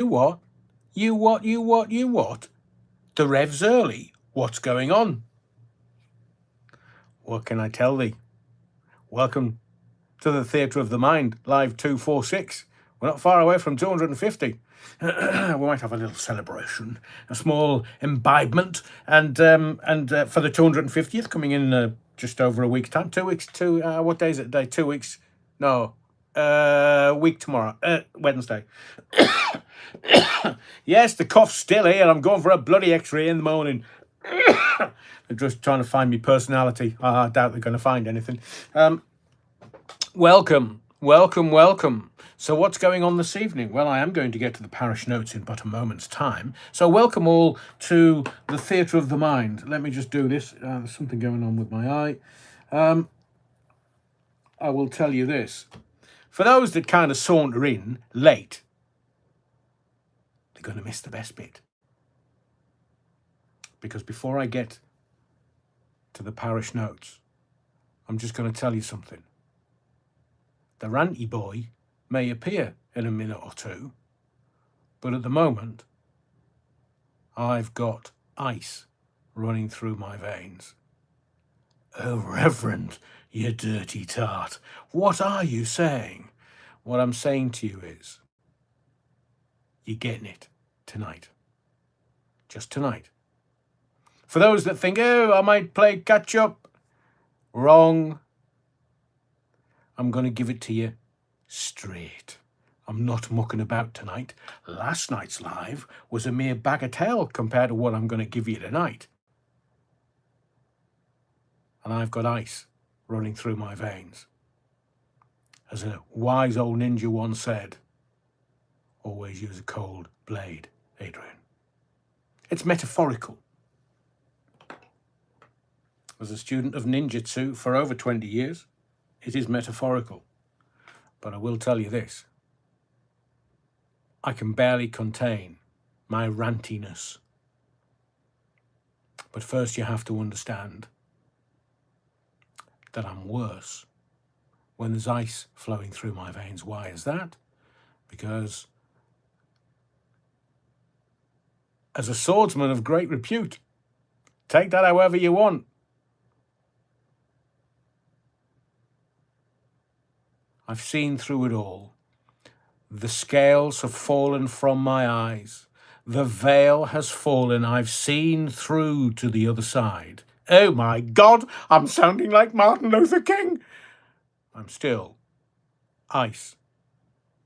You what? You what? You what? You what? The rev's early. What's going on? What can I tell thee? Welcome to the Theatre of the Mind, live 246. We're not far away from 250. We might have a little celebration, a small imbibement, and for the 250th coming in just over a week's time. 2 weeks. What day is it today? 2 weeks. No, week tomorrow. Wednesday. Yes, the cough's still here, and I'm going for a bloody X-ray in the morning. They're just trying to find me personality. I doubt they're going to find anything. Welcome. So what's going on this evening? Well, I am going to get to the parish notes in but a moment's time. So welcome all to the Theatre of the Mind. Let me just do this. There's something going on with my eye. I will tell you this. For those that kind of saunter in late, they're going to miss the best bit. Because before I get to the parish notes, I'm just going to tell you something. The ranty boy may appear in a minute or two, but at the moment, I've got ice running through my veins. Oh, Reverend, you dirty tart, what are you saying? What I'm saying to you is, you're getting it tonight. Just tonight. For those that think, oh, I might play catch up, wrong. I'm going to give it to you straight. I'm not mucking about tonight. Last night's live was a mere bagatelle compared to what I'm going to give you tonight. And I've got ice running through my veins. As a wise old ninja once said, always use a cold blade, Adrian. It's metaphorical. As a student of ninjutsu for over 20 years, it is metaphorical. But I will tell you this. I can barely contain my rantiness. But first you have to understand that I'm worse when there's ice flowing through my veins. Why is that? Because as a swordsman of great repute, take that however you want, I've seen through it all. The scales have fallen from my eyes. The veil has fallen. I've seen through to the other side. Oh my God, I'm sounding like Martin Luther King. I'm still ice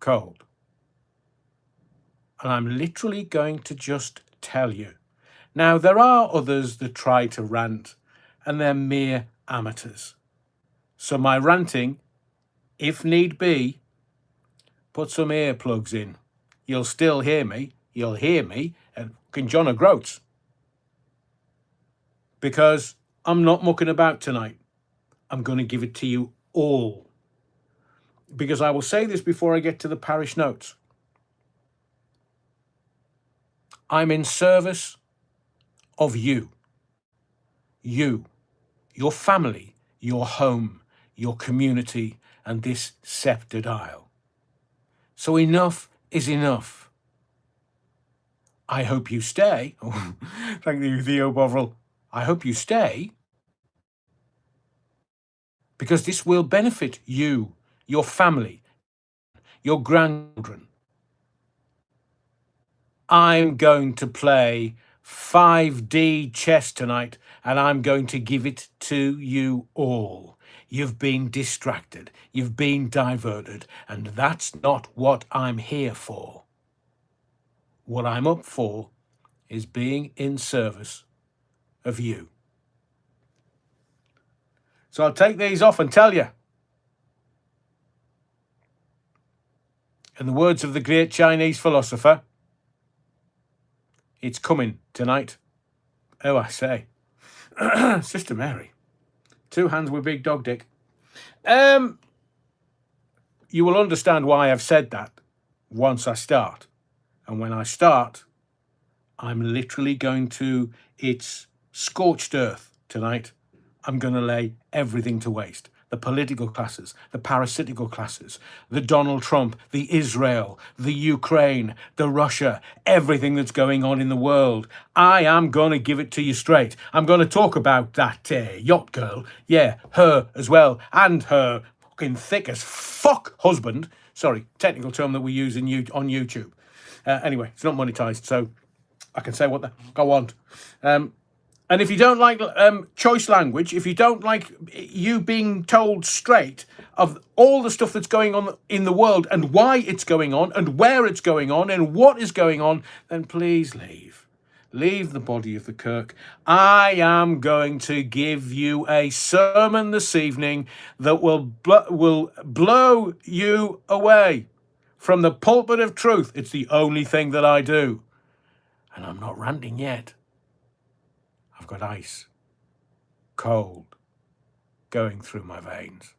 cold. And I'm literally going to just tell you. Now, there are others that try to rant, and they're mere amateurs. So my ranting, if need be, put some earplugs in. You'll still hear me. You'll hear me and fucking John O'Groats. Because I'm not mucking about tonight. I'm going to give it to you all. Because I will say this before I get to the parish notes. I'm in service of you. You, your family, your home, your community, and this sceptred isle. So enough is enough. I hope you stay. Oh, thank you, Theo Bovril. I hope you stay because this will benefit you, your family, your grandchildren. I'm going to play 5D chess tonight, and I'm going to give it to you all. You've been distracted, you've been diverted, and that's not what I'm here for. What I'm up for is being in service of you. So I'll take these off and tell you. In the words of the great Chinese philosopher, it's coming tonight. Oh, I say. Sister Mary. 2 hands with big dog dick. You will understand why I've said that once I start. And when I start, I'm literally going to, it's scorched earth tonight. I'm going to lay everything to waste. the political classes, the parasitical classes, the Donald Trump, the Israel, the Ukraine, the Russia, everything that's going on in the world. I am going to give it to you straight. I'm going to talk about that yacht girl. Yeah, her as well. And her fucking thick as fuck husband. Sorry, technical term that we use on YouTube. Anyway, it's not monetized, so I can say what the fuck I want. And if you don't like choice language, if you don't like you being told straight of all the stuff that's going on in the world and why it's going on and where it's going on and what is going on, then please leave. Leave the body of the Kirk. I am going to give you a sermon this evening that will blow you away from the pulpit of truth. It's the only thing that I do. And I'm not ranting yet. I've got ice, cold, going through my veins.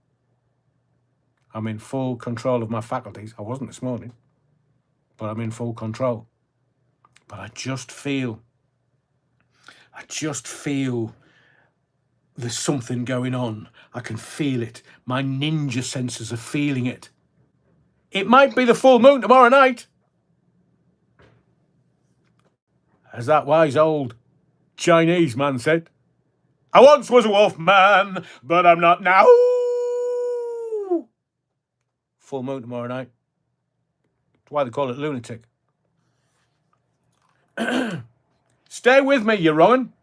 I'm in full control of my faculties. I wasn't this morning, but I'm in full control. But I just feel there's something going on. I can feel it. My ninja senses are feeling it. It might be the full moon tomorrow night. As that wise old Chinese man said, I once was a wolf man, but I'm not now. Full moon tomorrow night. That's why they call it lunatic. Stay with me, you wrong'un.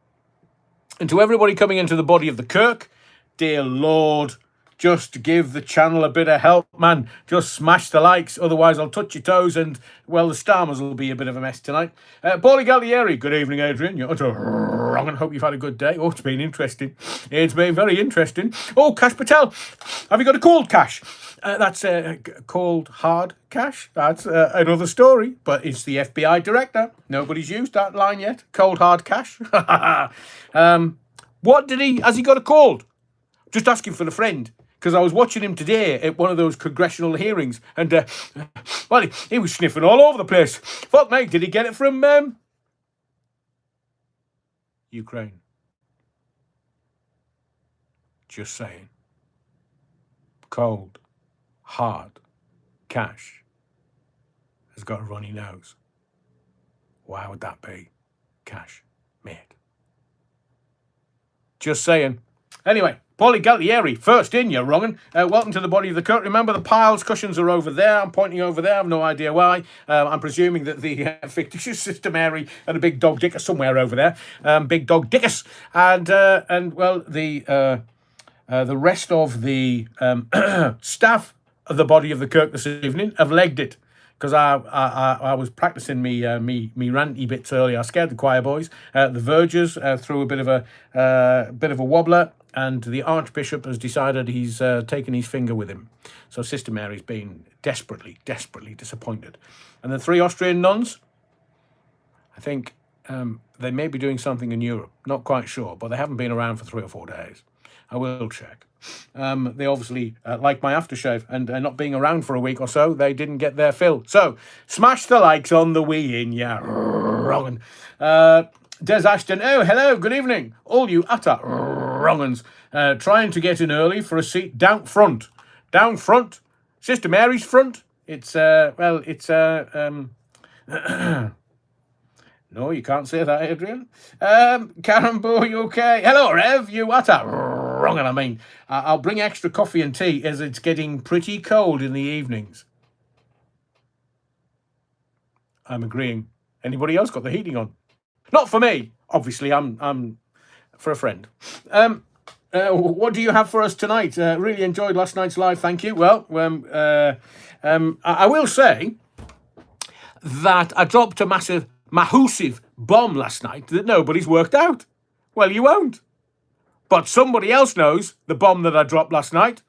And to everybody coming into the body of the Kirk, dear Lord, just give the channel a bit of help, man. Just smash the likes, otherwise I'll touch your toes and, well, the Starmers will be a bit of a mess tonight. Paulie Gallieri, good evening, Adrian. You're wrong and hope you've had a good day. Oh, it's been interesting. It's been very interesting. Oh, Cash Patel, have you got a cold cash? That's cold hard cash. That's another story, but it's the FBI director. Nobody's used that line yet. Cold hard cash. What has he got a cold? Just asking for a friend. Because I was watching him today at one of those congressional hearings, and, well, he was sniffing all over the place. Fuck, mate, did he get it from, Ukraine? Just saying. Cold, hard, cash has got a runny nose. Why would that be? Cash, mate. Just saying. Anyway, Paulie Galtieri, first in, you wrong'un. Welcome to the body of the Kirk. Remember, the piles, cushions are over there. I'm pointing over there. I have no idea why. I'm presuming that the fictitious Sister Mary and a big dog Dick are somewhere over there. Big dog Dickus. And well, the rest of the staff of the body of the Kirk this evening have legged it. Because I was practicing me ranty bits earlier. I scared the choir boys. The vergers threw a bit of a wobbler, and the Archbishop has decided he's taken his finger with him. So Sister Mary's been desperately disappointed. And the 3 Austrian nuns, I think they may be doing something in Europe. Not quite sure, but they haven't been around for 3 or 4 days. I will check. They obviously like my aftershave, and not being around for a week or so, they didn't get their fill. So, smash the likes on the wee in, yeah, wrong'un. Des Ashton, oh, hello, good evening. All you utter wrong'uns, trying to get in early for a seat down front. Down front? Sister Mary's front? It's, no, you can't say that, Adrian. Karen Bo, you okay? Hello, Rev, you utter wrong'un. I mean, I'll bring extra coffee and tea as it's getting pretty cold in the evenings. I'm agreeing. Anybody else got the heating on? Not for me. Obviously, I'm for a friend. What do you have for us tonight? Really enjoyed last night's live, thank you. Well, I will say that I dropped a massive bomb last night that nobody's worked out. Well, you won't. But somebody else knows the bomb that I dropped last night.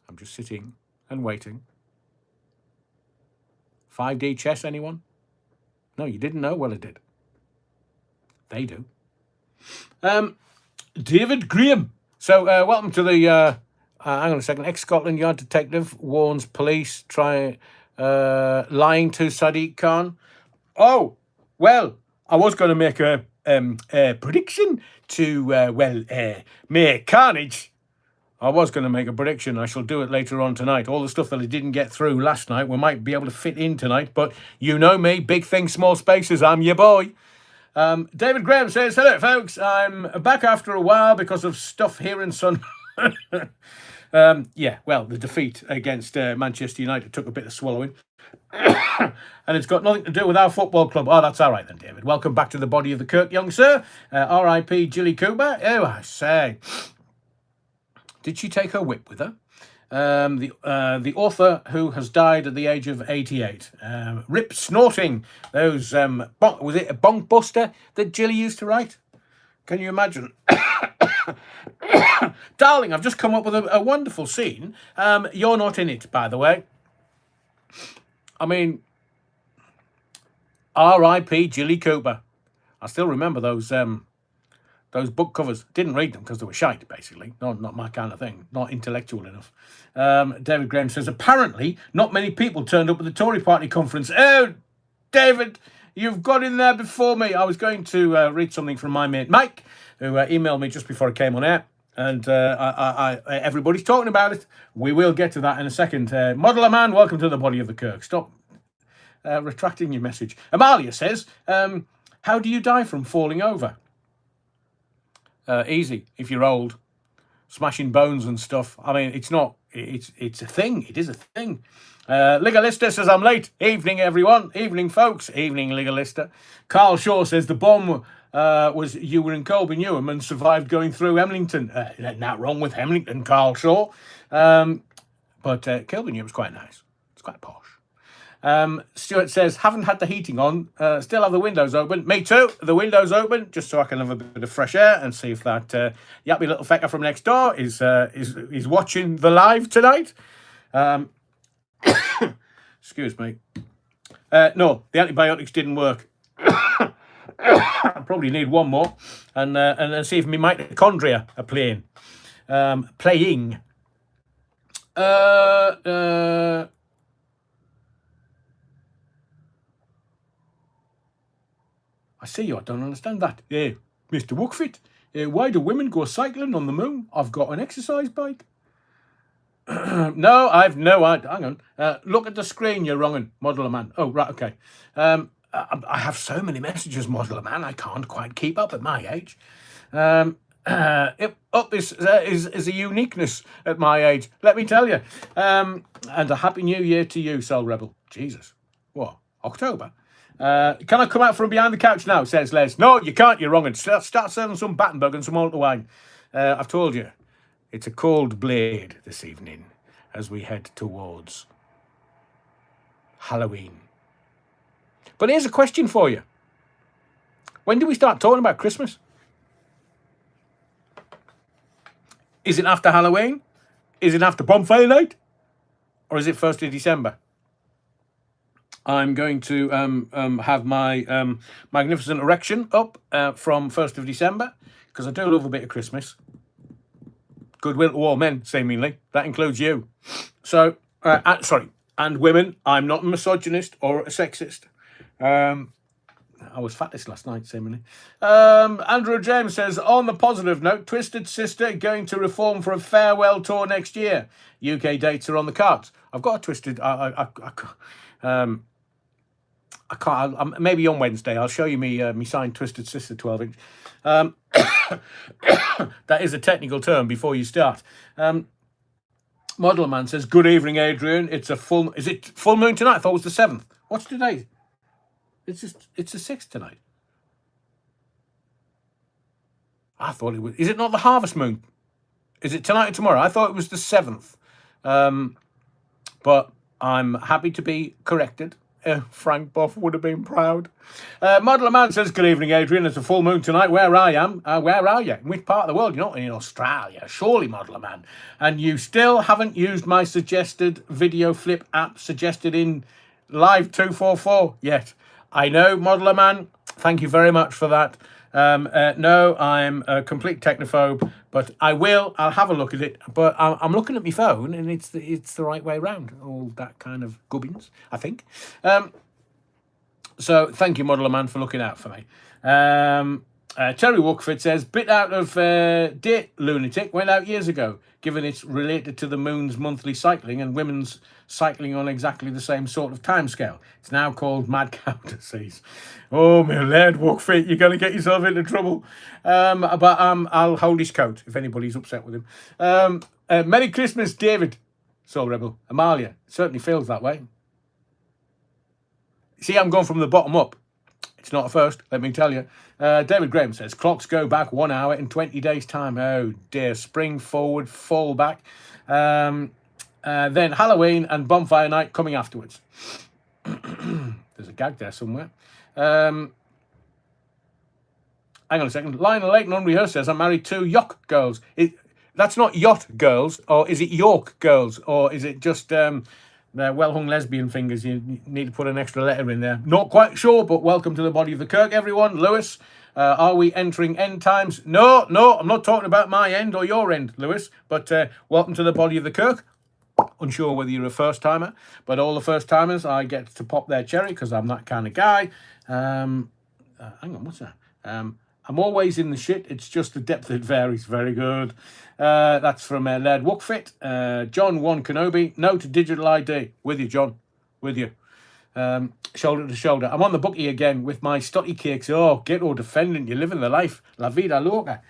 I'm just sitting and waiting. 5D chess, anyone? No, you didn't know? Well, I did. They do. David Graham. So, welcome to the, hang on a second, ex-Scotland Yard detective warns police lying to Sadiq Khan. Oh, well, I was going to make a prediction to, make carnage, I was going to make a prediction. I shall do it later on tonight. All the stuff that I didn't get through last night, we might be able to fit in tonight. But you know me, big things, small spaces. I'm your boy. David Graham says, hello, folks. I'm back after a while because of stuff here in Sun. Yeah, well, the defeat against Manchester United took a bit of swallowing. And it's got nothing to do with our football club. Oh, that's all right then, David. Welcome back to the body of the Kirk, young sir. R.I.P. Jilly Cooper. Oh, I say. Did she take her whip with her? The author who has died at the age of 88. Rip snorting. Those, was it a bonk buster that Jilly used to write? Can you imagine? Darling, I've just come up with a wonderful scene. You're not in it, by the way. I mean, R.I.P. Jilly Cooper. I still remember those book covers. Didn't read them because they were shite, basically. Not my kind of thing. Not intellectual enough. David Graham says, apparently not many people turned up at the Tory party conference. Oh, David, you've got in there before me. I was going to read something from my mate Mike, who emailed me just before I came on air. And everybody's talking about it. We will get to that in a second. Modeler Man, welcome to the body of the Kirk. Stop retracting your message. Amalia says, how do you die from falling over? Easy, if you're old. Smashing bones and stuff. I mean, it's not, it's a thing. It is a thing. Legalista says, I'm late. Evening, everyone. Evening, folks. Evening, Legalista. Carl Shaw says, the bomb was you were in Colby Newham and survived going through Hemlington. Not wrong with Hemlington, Carl Shaw. But Colby Newham's quite nice. It's quite posh. Stuart says, haven't had the heating on, still have the windows open. Me too, the windows open, just so I can have a bit of fresh air and see if that yappy little fecker from next door is watching the live tonight. Excuse me. No, the antibiotics didn't work. I probably need one more, and see if my mitochondria are playing. I see you, I don't understand that. Mr. Wookfit, why do women go cycling on the moon? I've got an exercise bike. No, I've no idea. Hang on. Look at the screen, you're wrong, Modeler Man. Oh, right, okay. I have so many messages, Modeler Man, I can't quite keep up at my age. This is a uniqueness at my age, let me tell you. And a happy new year to you, Cell Rebel. Jesus. What? October? Can I come out from behind the couch now, says Les. No, you can't, you're wrong. And start serving some Battenberg and some altar wine. I've told you, it's a cold blade this evening as we head towards Halloween. But here's a question for you. When do we start talking about Christmas? Is it after Halloween? Is it after Bonfire Night? Or is it 1st of December? I'm going to have my magnificent erection up from 1st of December, because I do love a bit of Christmas. Goodwill to all men, seemingly. That includes you. So, sorry, and women. I'm not a misogynist or a sexist. I was fattest last night, seemingly. Andrew James says, on the positive note, Twisted Sister going to reform for a farewell tour next year. UK dates are on the cards. I've got a Twisted... I can't. Maybe on Wednesday I'll show you me signed Twisted Sister 12-inch. That is a technical term before you start. Modeler Man says, good evening, Adrian. It's a full... Is it full moon tonight? I thought it was the 7th. What's today? It's the 6th tonight. I thought it was... Is it not the harvest moon? Is it tonight or tomorrow? I thought it was the 7th. But I'm happy to be corrected. Frank Buff would have been proud. Modeler Man says, good evening, Adrian. It's a full moon tonight where I am. Where are you? In which part of the world? You're not in Australia, surely, Modeler Man. And you still haven't used my suggested video flip app suggested in Live 244 yet. I know, Modeler Man. Thank you very much for that. No, I'm a complete technophobe, but I'll have a look at it. But I'm looking at my phone, and it's the right way round. All that kind of gubbins, I think. So thank you, Modeler Man, for looking out for me. Terry Wookford says, bit out of date lunatic, went out years ago, given it's related to the moon's monthly cycling and women's cycling on exactly the same sort of timescale. It's now called mad cow disease. Oh, my lad, Wookford, you're going to get yourself into trouble. But I'll hold his coat if anybody's upset with him. Merry Christmas, David. Soul Rebel. Amalia. It certainly feels that way. See, I'm going from the bottom up. It's not a first, let me tell you. David Graham says, clocks go back 1 hour in 20 days' time. Oh, dear. Spring forward, fall back. Then Halloween and Bonfire Night coming afterwards. There's a gag there somewhere. Hang on a second. Lionel Leighton Unrehearsed says, I'm married to York girls. That's not yacht girls, or is it York girls, or is it just... well-hung lesbian fingers? You need to put an extra letter in there. Not quite sure, but welcome to the body of the Kirk, everyone. Lewis, are we entering end times? No, I'm not talking about my end or your end, Lewis, but welcome to the body of the Kirk. Unsure whether you're a first-timer, but all the first-timers, I get to pop their cherry because I'm that kind of guy. Hang on, what's that? I'm always in the shit. It's just the depth that varies. Very good. That's from Laird Wookfit. John 1 Kenobi. No to digital ID. With you, John. With you. Shoulder to shoulder. I'm on the bookie again with my stotty cakes. Oh, ghetto defendant. You're living the life. La vida loca.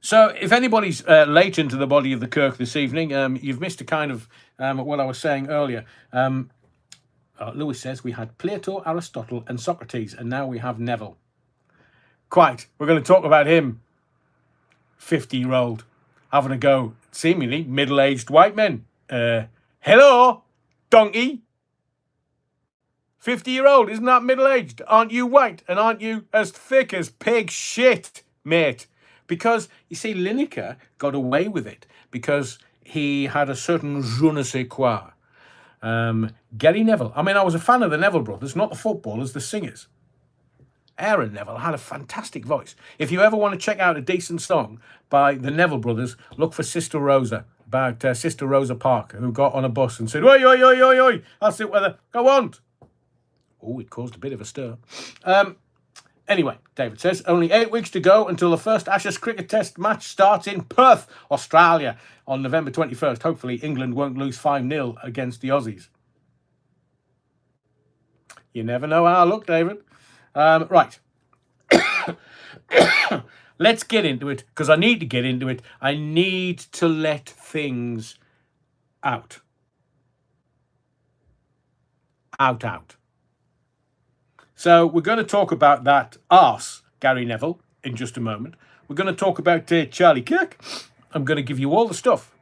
So if anybody's late into the body of the Kirk this evening, you've missed a kind of what I was saying earlier. Lewis says we had Plato, Aristotle and Socrates, and now we have Neville. Quite. We're going to talk about him. 50-year-old. Having a go. Seemingly middle-aged white men. Hello, donkey. 50-year-old. Isn't that middle-aged? Aren't you white? And aren't you as thick as pig shit, mate? Because, you see, Lineker got away with it because he had a certain je ne sais quoi. Gary Neville. I mean, I was a fan of the Neville brothers, not the footballers, the singers. Aaron Neville had a fantastic voice. If you ever want to check out a decent song by the Neville brothers, look for Sister Rosa, about Sister Rosa Parker, who got on a bus and said, oi, oi, oi, oi, oi, I'll sit with her. Go on. Oh, it caused a bit of a stir. Anyway, David says, only 8 weeks to go until the first Ashes cricket test match starts in Perth, Australia, on November 21st. Hopefully, England won't lose 5-0 against the Aussies. You never know how I look, David. Right. Let's get into it, because I need to get into it. I need to let things out. Out. So we're going to talk about that arse, Gary Neville, in just a moment. We're going to talk about Charlie Kirk. I'm going to give you all the stuff.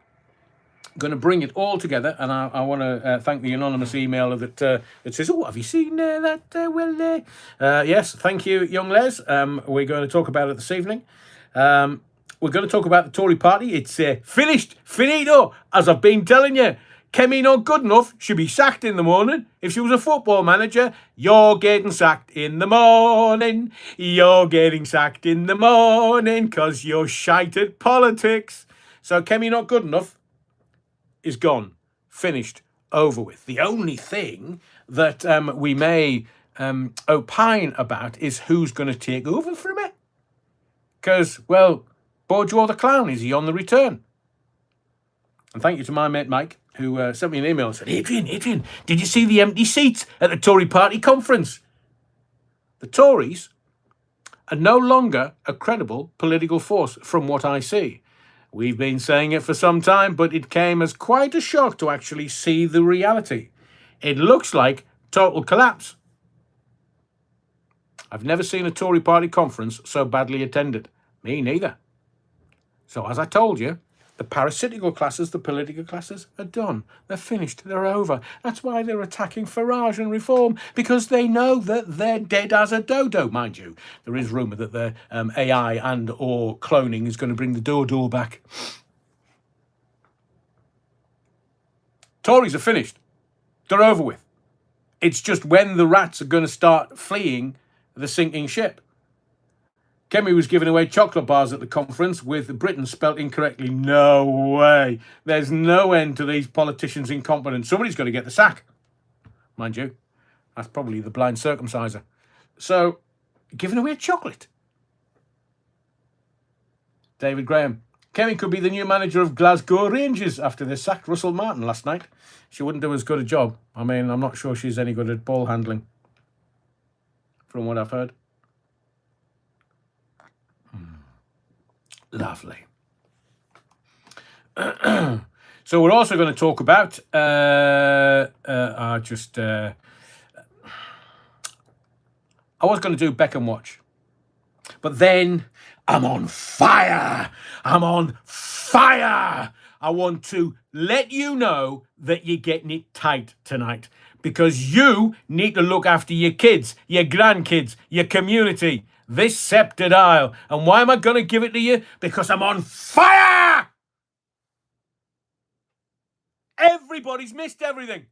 I'm going to bring it all together, and I want to thank the anonymous emailer that says, oh, have you seen that? Yes, thank you, young Les. We're going to talk about it this evening. We're going to talk about the Tory party. It's finished, finito, as I've been telling you. Kemi not good enough, should be sacked in the morning. If she was a football manager, you're getting sacked in the morning. You're getting sacked in the morning because you're shite at politics. So Kemi not good enough is gone, finished, over with. The only thing that we may opine about is who's going to take over from it. Because, well, Bojo the Clown, is he on the return? And thank you to my mate Mike, who sent me an email and said, Adrian, did you see the empty seats at the Tory party conference? The Tories are no longer a credible political force from what I see. We've been saying it for some time, but it came as quite a shock to actually see the reality. It looks like total collapse. I've never seen a Tory party conference so badly attended. Me neither. So as I told you, the parasitical classes, the political classes, are done. They're finished. They're over. That's why they're attacking Farage and Reform, because they know that they're dead as a dodo. Mind you, there is rumour that the AI and or cloning is going to bring the dodo back. Tories are finished. They're over with. It's just when the rats are going to start fleeing the sinking ship. Kemi was giving away chocolate bars at the conference with Britain spelt incorrectly. No way. There's no end to these politicians' incompetence. Somebody's got to get the sack. Mind you, that's probably the blind circumciser. So, giving away chocolate. David Graham. Kemi could be the new manager of Glasgow Rangers after they sacked Russell Martin last night. She wouldn't do as good a job. I mean, I'm not sure she's any good at ball handling, from what I've heard. Lovely. So we're also going to talk about I was going to do Beckham Watch, but then I'm on fire. I want to let you know that you're getting it tight tonight, because you need to look after your kids, your grandkids, your community, this sceptred isle. And why am I going to give it to you? Because I'm on fire! Everybody's missed everything.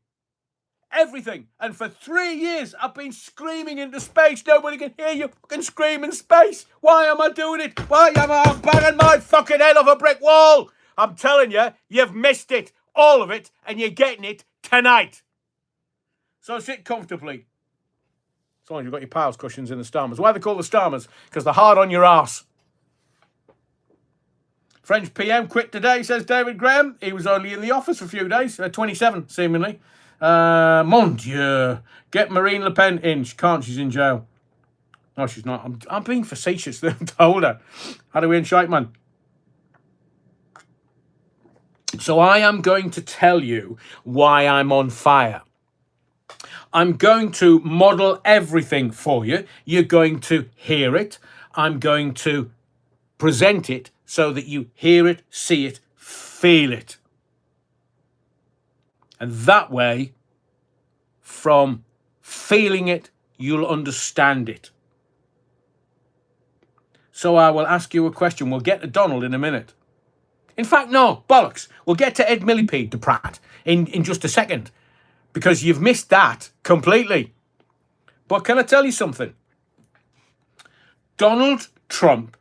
Everything. And for 3 years, I've been screaming into space. Nobody can hear you fucking scream in space. Why am I doing it? Why am I banging my fucking head off a brick wall? I'm telling you, you've missed it. All of it. And you're getting it tonight. So sit comfortably. As long as you've got your piles cushions in the Starmers. Why are they called the Starmers? Because they're hard on your arse. French PM quit today, says David Graham. He was only in the office for a few days. 27, seemingly. Mon Dieu. Get Marine Le Pen in. She can't. She's in jail. No, she's not. I'm being facetious. I told her. How do we in shite, man? So I am going to tell you why I'm on fire. I'm going to model everything for you. You're going to hear it. I'm going to present it so that you hear it, see it, feel it. And that way, from feeling it, you'll understand it. So I will ask you a question. We'll get to Donald in a minute. In fact, no, bollocks. We'll get to Ed Millipede, the Pratt, in just a second. Because you've missed that completely. But can I tell you something? Donald Trump,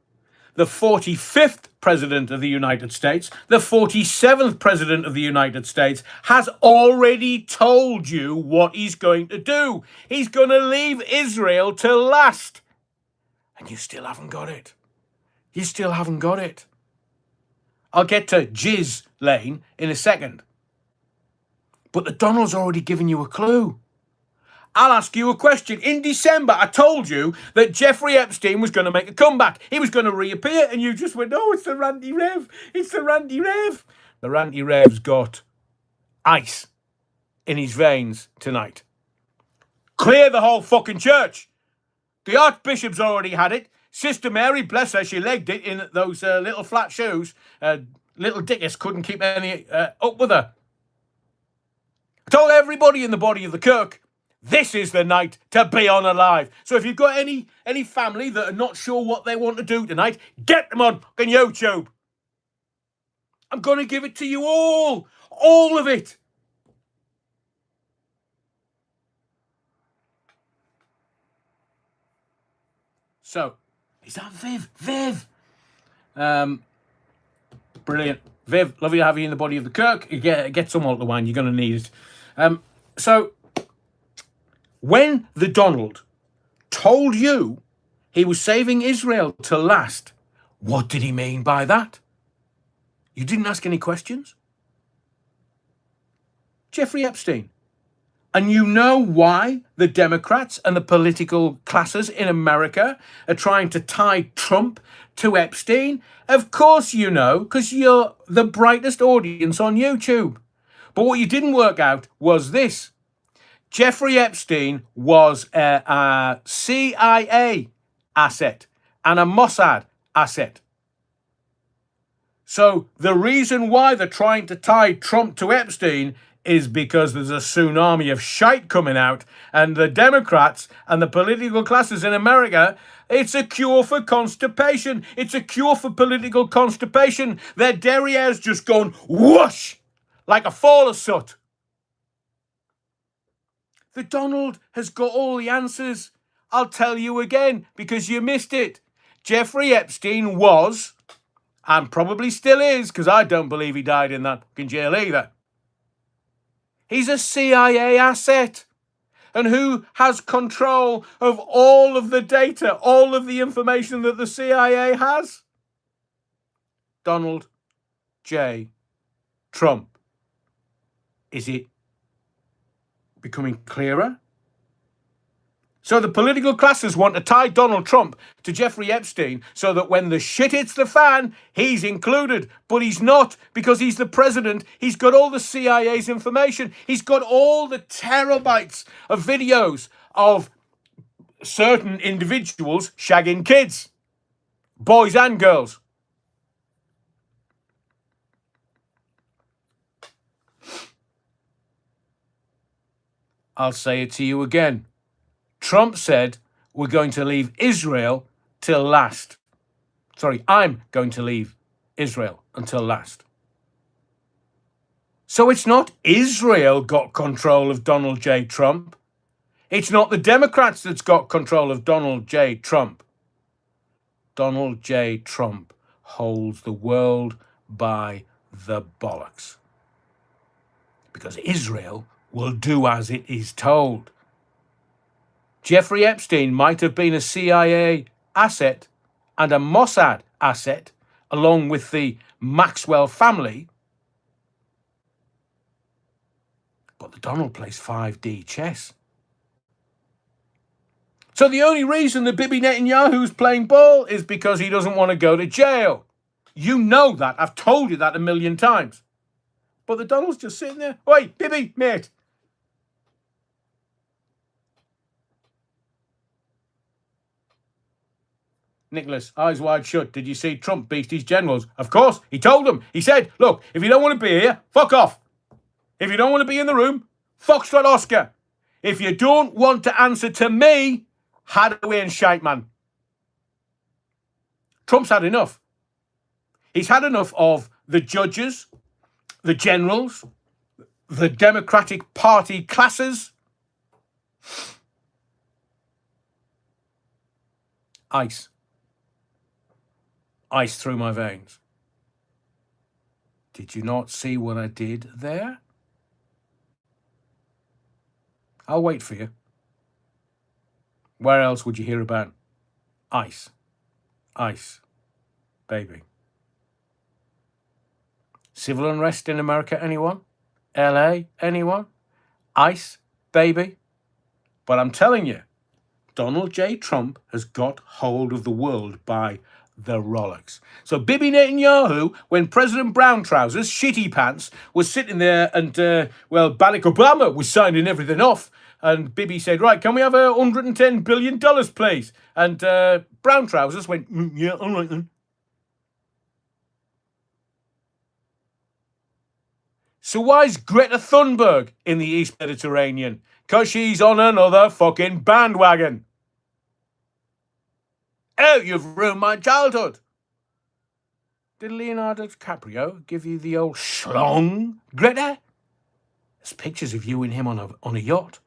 the 45th President of the United States, the 47th President of the United States, has already told you what he's going to do. He's going to leave Israel to last. And you still haven't got it. You still haven't got it. I'll get to Jizz Lane in a second. But the Donald's already given you a clue. I'll ask you a question. In December, I told you that Jeffrey Epstein was going to make a comeback. He was going to reappear, and you just went, oh, it's the Randy Rev. It's the Randy Rev. The Randy Rev's got ice in his veins tonight. Clear the whole fucking church. The Archbishop's already had it. Sister Mary, bless her, she legged it in those little flat shoes. Little Dickus couldn't keep any up with her. I told everybody in the body of the Kirk, this is the night to be on alive. So if you've got any family that are not sure what they want to do tonight, get them on fucking YouTube. I'm going to give it to you all of it. So, is that Viv? Viv! Brilliant. Viv, lovely to have you in the body of the Kirk. You get some Walter wine, you're going to need it. So, when the Donald told you he was saving Israel to last, what did he mean by that? You didn't ask any questions? Jeffrey Epstein. And you know why the Democrats and the political classes in America are trying to tie Trump to Epstein? Of course you know, because you're the brightest audience on YouTube. But what you didn't work out was this. Jeffrey Epstein was a CIA asset and a Mossad asset. So the reason why they're trying to tie Trump to Epstein is because there's a tsunami of shite coming out, and the Democrats and the political classes in America, it's a cure for constipation. It's a cure for political constipation. Their derriere's just gone whoosh like a fall of soot. The Donald has got all the answers. I'll tell you again because you missed it. Jeffrey Epstein was, and probably still is, because I don't believe he died in that fucking jail either. He's a CIA asset. And who has control of all of the data, all of the information that the CIA has? Donald J. Trump. Is it becoming clearer? So the political classes want to tie Donald Trump to Jeffrey Epstein so that when the shit hits the fan, he's included. But he's not, because he's the president. He's got all the CIA's information. He's got all the terabytes of videos of certain individuals shagging kids, boys and girls. I'll say it to you again. Trump said, we're going to leave Israel till last. Sorry, I'm going to leave Israel until last. So it's not Israel got control of Donald J. Trump. It's not the Democrats that's got control of Donald J. Trump. Donald J. Trump holds the world by the bollocks. Because Israel will do as it is told. Jeffrey Epstein might have been a CIA asset and a Mossad asset, along with the Maxwell family. But the Donald plays 5D chess. So the only reason that Bibi Netanyahu's playing ball is because he doesn't want to go to jail. You know that. I've told you that a million times. But the Donald's just sitting there. Oi, Bibi, mate. Nicholas, eyes wide shut. Did you see Trump beat his generals? Of course, he told them. He said, look, if you don't want to be here, fuck off. If you don't want to be in the room, Foxtrot Oscar. If you don't want to answer to me, Hadaway and shite, man. Trump's had enough. He's had enough of the judges, the generals, the Democratic Party classes. Ice. Ice through my veins. Did you not see what I did there? I'll wait for you. Where else would you hear about ice? Ice, baby. Civil unrest in America, anyone? LA, anyone? Ice, baby. But I'm telling you, Donald J. Trump has got hold of the world by the Rolex. So Bibi Netanyahu, when President Brown Trousers, Shitty Pants, was sitting there and, Barack Obama was signing everything off. And Bibi said, right, can we have $110 billion, please? And Brown Trousers went, yeah, all right then. So why is Greta Thunberg in the East Mediterranean? Because she's on another fucking bandwagon. Oh, you've ruined my childhood. Did Leonardo DiCaprio give you the old schlong, Greta? There's pictures of you and him on a yacht.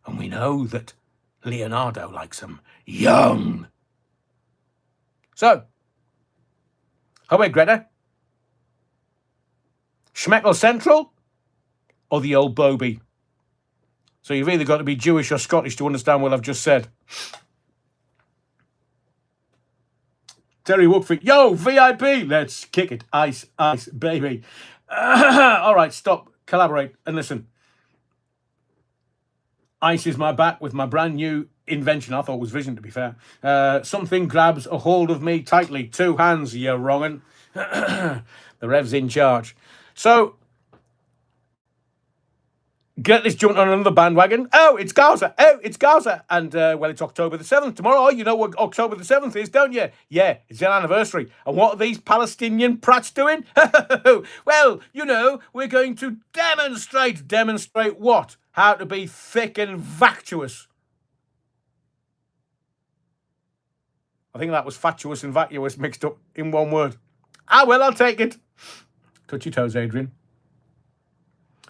And we know that Leonardo likes them young. So, away, Greta. Schmeckle Central or the old Bobby? So you've either got to be Jewish or Scottish to understand what I've just said. Terry Wookford, yo, VIP, let's kick it. Ice, ice, baby. All right, stop, collaborate, and listen. Ice is my back with my brand new invention. I thought it was vision, to be fair. Something grabs a hold of me tightly. 2 hands, you wrongin'. The Rev's in charge. So, get this jumped on another bandwagon. Oh, it's Gaza. Oh, it's Gaza. And, it's October the 7th tomorrow. Oh, you know what October the 7th is, don't you? Yeah, it's an anniversary. And what are these Palestinian prats doing? Well, we're going to demonstrate. Demonstrate what? How to be thick and vacuous. I think that was fatuous and vacuous mixed up in one word. Well, I'll take it. Touch your toes, Adrian.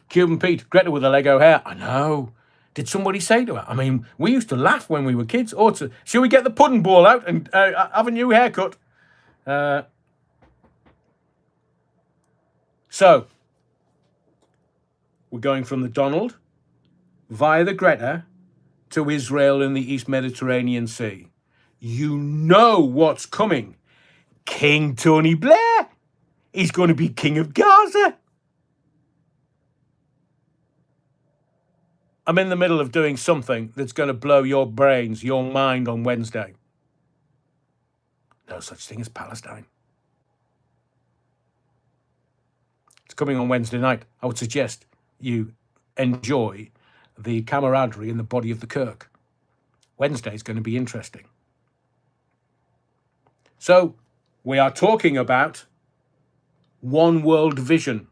Cuban Pete, Greta with the Lego hair. I know. Did somebody say to her? I mean, we used to laugh when we were kids. Shall we get the pudding ball out and have a new haircut? So, we're going from the Donald, via the Greta to Israel in the East Mediterranean Sea. You know what's coming. King Tony Blair. He's going to be king of Gaza. I'm in the middle of doing something that's going to blow your brains, your mind on Wednesday. No such thing as Palestine. It's coming on Wednesday night. I would suggest you enjoy the camaraderie in the body of the Kirk. Wednesday is going to be interesting. So, we are talking about one world vision.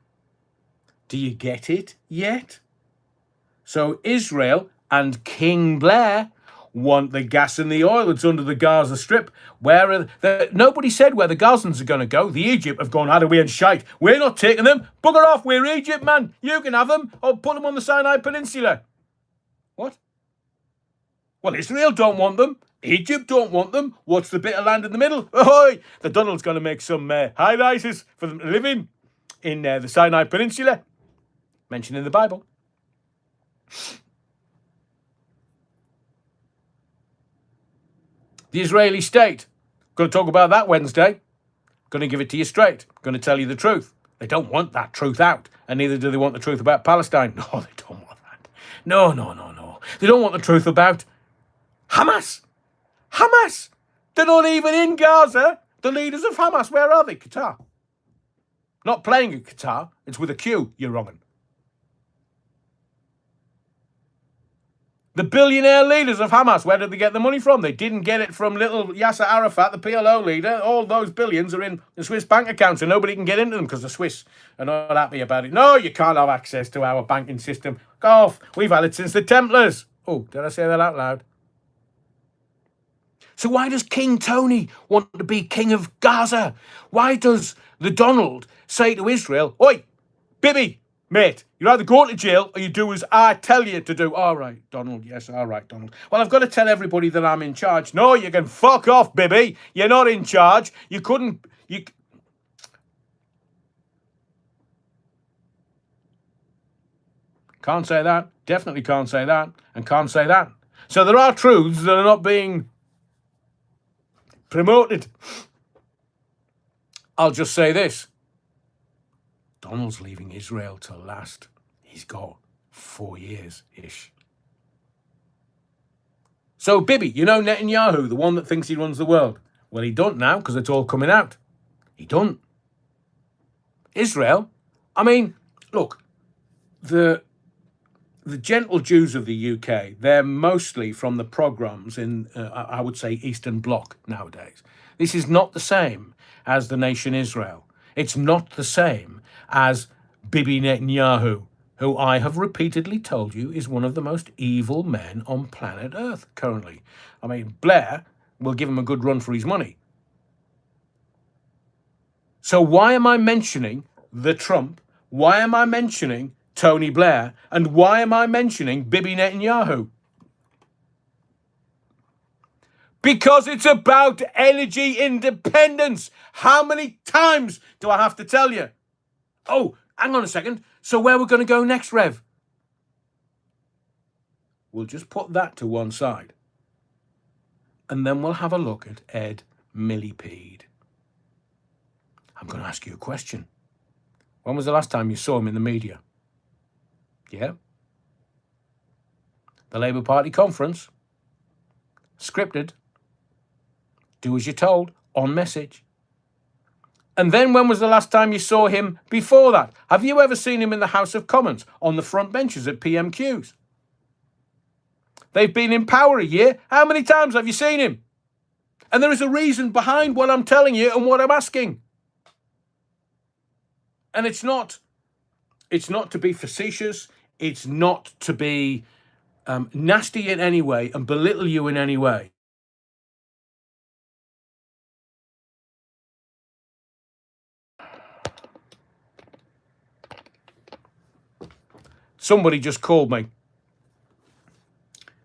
Do you get it yet? So Israel and King Blair want the gas and the oil that's under the Gaza Strip. Nobody said where the Gazans are going to go. The Egypt have gone, Hadaway and shite. We're not taking them. Bugger off, we're Egypt, man. You can have them, or put them on the Sinai Peninsula. What? Well, Israel don't want them. Egypt don't want them. What's the bit of land in the middle? Oh, the Donald's going to make some high-rises for them to live in the Sinai Peninsula. Mentioned in the Bible. The Israeli state. Going to talk about that Wednesday. Going to give it to you straight. Going to tell you the truth. They don't want that truth out. And neither do they want the truth about Palestine. No, they don't want that. No. They don't want the truth about Hamas. Hamas! They're not even in Gaza. The leaders of Hamas, where are they? Qatar. Not playing in Qatar. It's with a Q, you're wrong. The billionaire leaders of Hamas, where did they get the money from? They didn't get it from little Yasser Arafat, the PLO leader. All those billions are in the Swiss bank accounts, and nobody can get into them because the Swiss are not happy about it. No, you can't have access to our banking system. Go off. We've had it since the Templars. Oh, did I say that out loud? So why does King Tony want to be king of Gaza? Why does the Donald say to Israel, oi, Bibi, mate, you either go to jail or you do as I tell you to do. All right, Donald. Yes, all right, Donald. Well, I've got to tell everybody that I'm in charge. No, you can fuck off, Bibi. You're not in charge. You couldn't... Can't say that. Definitely can't say that. And can't say that. So there are truths that are not being promoted. I'll just say this. Donald's leaving Israel to last. He's got 4 years-ish. So Bibi, you know Netanyahu, the one that thinks he runs the world. Well, he don't now because it's all coming out. He don't. Israel, I mean, look, the gentle Jews of the UK, they're mostly from the pogroms in, I would say, Eastern Bloc nowadays. This is not the same as the nation Israel. It's not the same as Bibi Netanyahu, who I have repeatedly told you is one of the most evil men on planet Earth currently. I mean, Blair will give him a good run for his money. So why am I mentioning the Trump? Why am I mentioning Tony Blair? And why am I mentioning Bibi Netanyahu? Because it's about energy independence. How many times do I have to tell you? Oh, hang on a second. So where we're going to go next, Rev? We'll just put that to one side. And then we'll have a look at Ed Millipede. I'm going to ask you a question. When was the last time you saw him in the media? Yeah? The Labour Party conference. Scripted. Do as you're told. On message. And then when was the last time you saw him before that? Have you ever seen him in the House of Commons on the front benches at PMQs? They've been in power a year. How many times have you seen him? And there is a reason behind what I'm telling you and what I'm asking. And it's not to be facetious. It's not to be nasty in any way and belittle you in any way. Somebody just called me.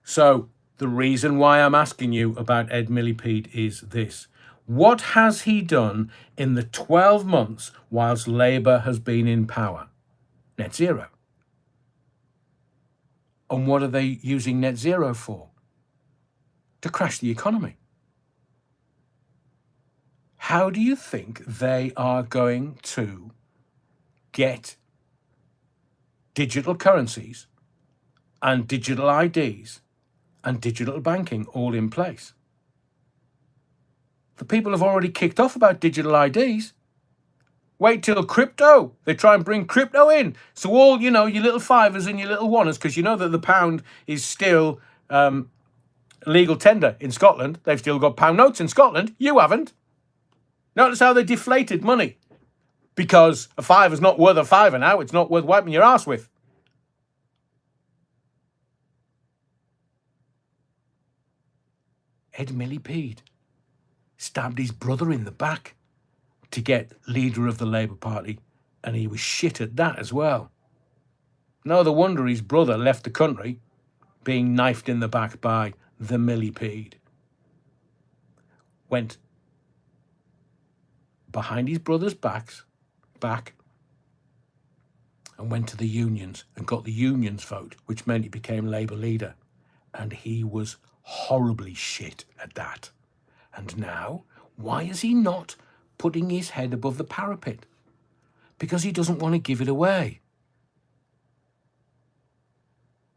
So the reason why I'm asking you about Ed Millipede is this. What has he done in the 12 months whilst Labour has been in power? Net zero. And what are they using net zero for? To crash the economy. How do you think they are going to get digital currencies and digital IDs and digital banking all in place? The people have already kicked off about digital IDs. Wait till crypto. They try and bring crypto in. So all, your little fivers and your little oneers, because you know that the pound is still legal tender in Scotland. They've still got pound notes in Scotland. You haven't. Notice how they deflated money. Because a fiver's not worth a fiver now. It's not worth wiping your ass with. Ed Millipede stabbed his brother in the back to get leader of the Labour Party, and he was shit at that as well. No wonder his brother left the country being knifed in the back by the Millipede. Went behind his brother's back and went to the unions and got the unions vote, which meant he became Labour leader. And he was horribly shit at that. And now, why is he not putting his head above the parapet? Because he doesn't want to give it away.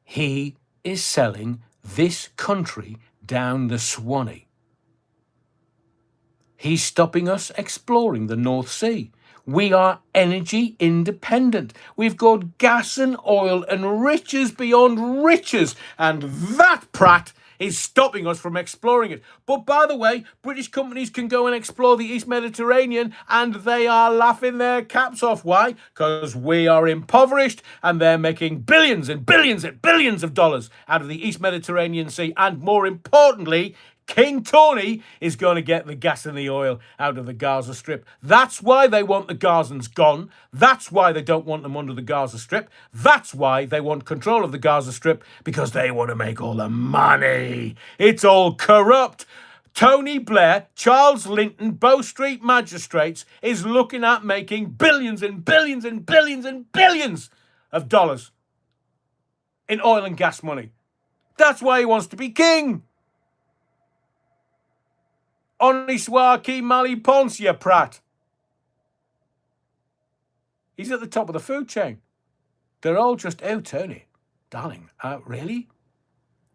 He is selling this country down the Swanee. He's stopping us exploring the North Sea. We are energy independent. We've got gas and oil and riches beyond riches. And that prat is stopping us from exploring it. But by the way, British companies can go and explore the East Mediterranean and they are laughing their caps off. Why? Because we are impoverished and they're making billions and billions and billions of dollars out of the East Mediterranean Sea. And more importantly, King Tony is going to get the gas and the oil out of the Gaza Strip. That's why they want the Gazans gone. That's why they don't want them under the Gaza Strip. That's why they want control of the Gaza Strip, because they want to make all the money. It's all corrupt. Tony Blair, Charles Linton, Bow Street magistrates is looking at making billions and billions and billions and billions of dollars in oil and gas money. That's why he wants to be king. Oniswa ki mali ponce, you prat. He's at the top of the food chain. They're all just, oh, Tony, darling, really?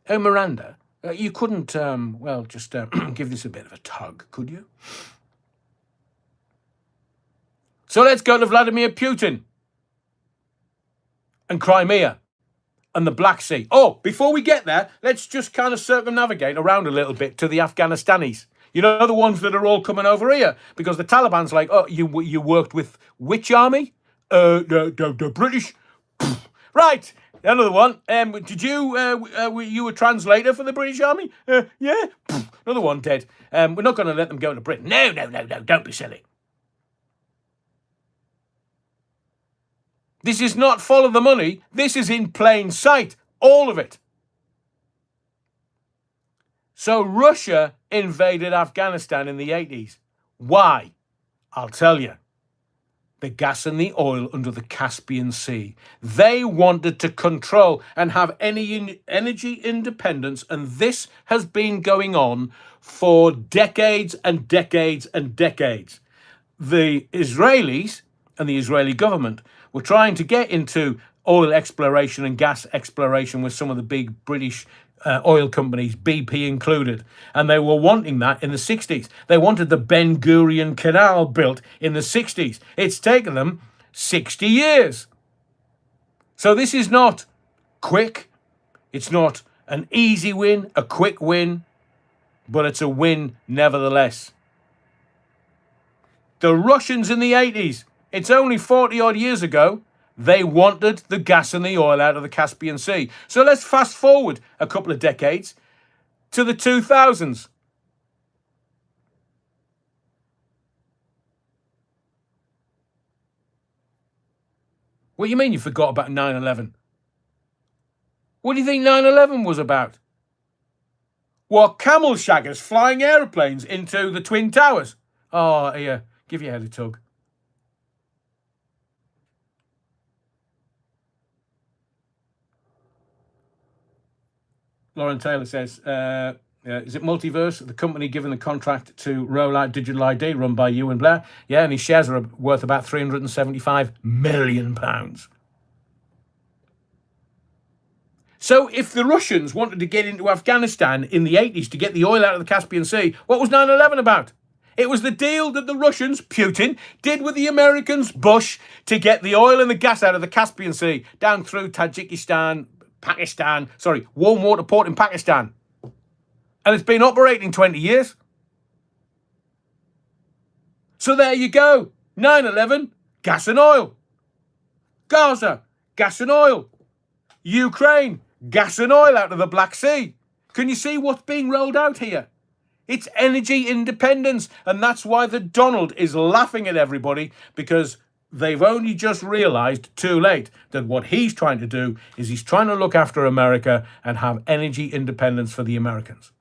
Oh, Miranda, you couldn't, just give this a bit of a tug, could you? So let's go to Vladimir Putin and Crimea and the Black Sea. Oh, before we get there, let's just kind of circumnavigate around a little bit to the Afghanistanis. You know, the ones that are all coming over here, because the Taliban's like, oh, you worked with which army? The British. Right, another one. Did you a translator for the British Army? Yeah. Another one dead. We're not going to let them go to Britain. No, don't be silly. This is not follow the money. This is in plain sight. All of it. So Russia invaded Afghanistan in the 80s. Why? I'll tell you. The gas and the oil under the Caspian Sea. They wanted to control and have any energy independence, and this has been going on for decades and decades and decades. The Israelis and the Israeli government were trying to get into oil exploration and gas exploration with some of the big British oil companies, BP included, and they were wanting that in the 60s. They wanted the Ben Gurion Canal built in the 60s. It's taken them 60 years. So this is not quick. It's not an easy win, a quick win, but it's a win nevertheless. The Russians in the 80s, it's only 40 odd years ago, they wanted the gas and the oil out of the Caspian Sea. So let's fast forward a couple of decades to the 2000s. What do you mean you forgot about 9/11? What do you think 9/11 was about? What, camel shaggers flying aeroplanes into the Twin Towers? Oh, here, give your head a tug. Lauren Taylor says, is it Multiverse, the company given the contract to roll out digital ID run by you and Blair? Yeah, and his shares are worth about £375 million. So if the Russians wanted to get into Afghanistan in the 80s to get the oil out of the Caspian Sea, what was 9/11 about? It was the deal that the Russians, Putin, did with the Americans, Bush, to get the oil and the gas out of the Caspian Sea, down through Tajikistan, warm water port in Pakistan. And it's been operating 20 years. So there you go. 9/11, gas and oil. Gaza, gas and oil. Ukraine, gas and oil out of the Black Sea. Can you see what's being rolled out here? It's energy independence. And that's why the Donald is laughing at everybody, because they've only just realised too late that what he's trying to do is he's trying to look after America and have energy independence for the Americans.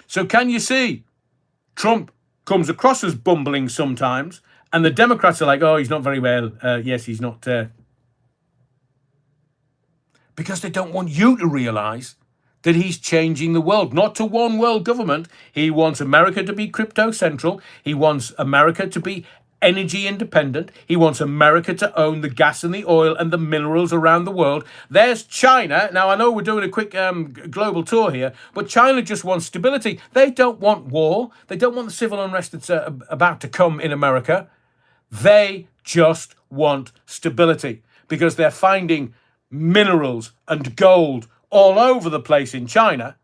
So can you see Trump comes across as bumbling sometimes, and the Democrats are like, oh, he's not very well. Yes, he's not. Because they don't want you to realise that he's changing the world, not to one world government. He wants America to be crypto central. He wants America to be energy independent. He wants America to own the gas and the oil and the minerals around the world. There's China. Now, I know we're doing a quick global tour here, but China just wants stability. They don't want war. They don't want the civil unrest that's about to come in America. They just want stability, because they're finding minerals and gold all over the place in China,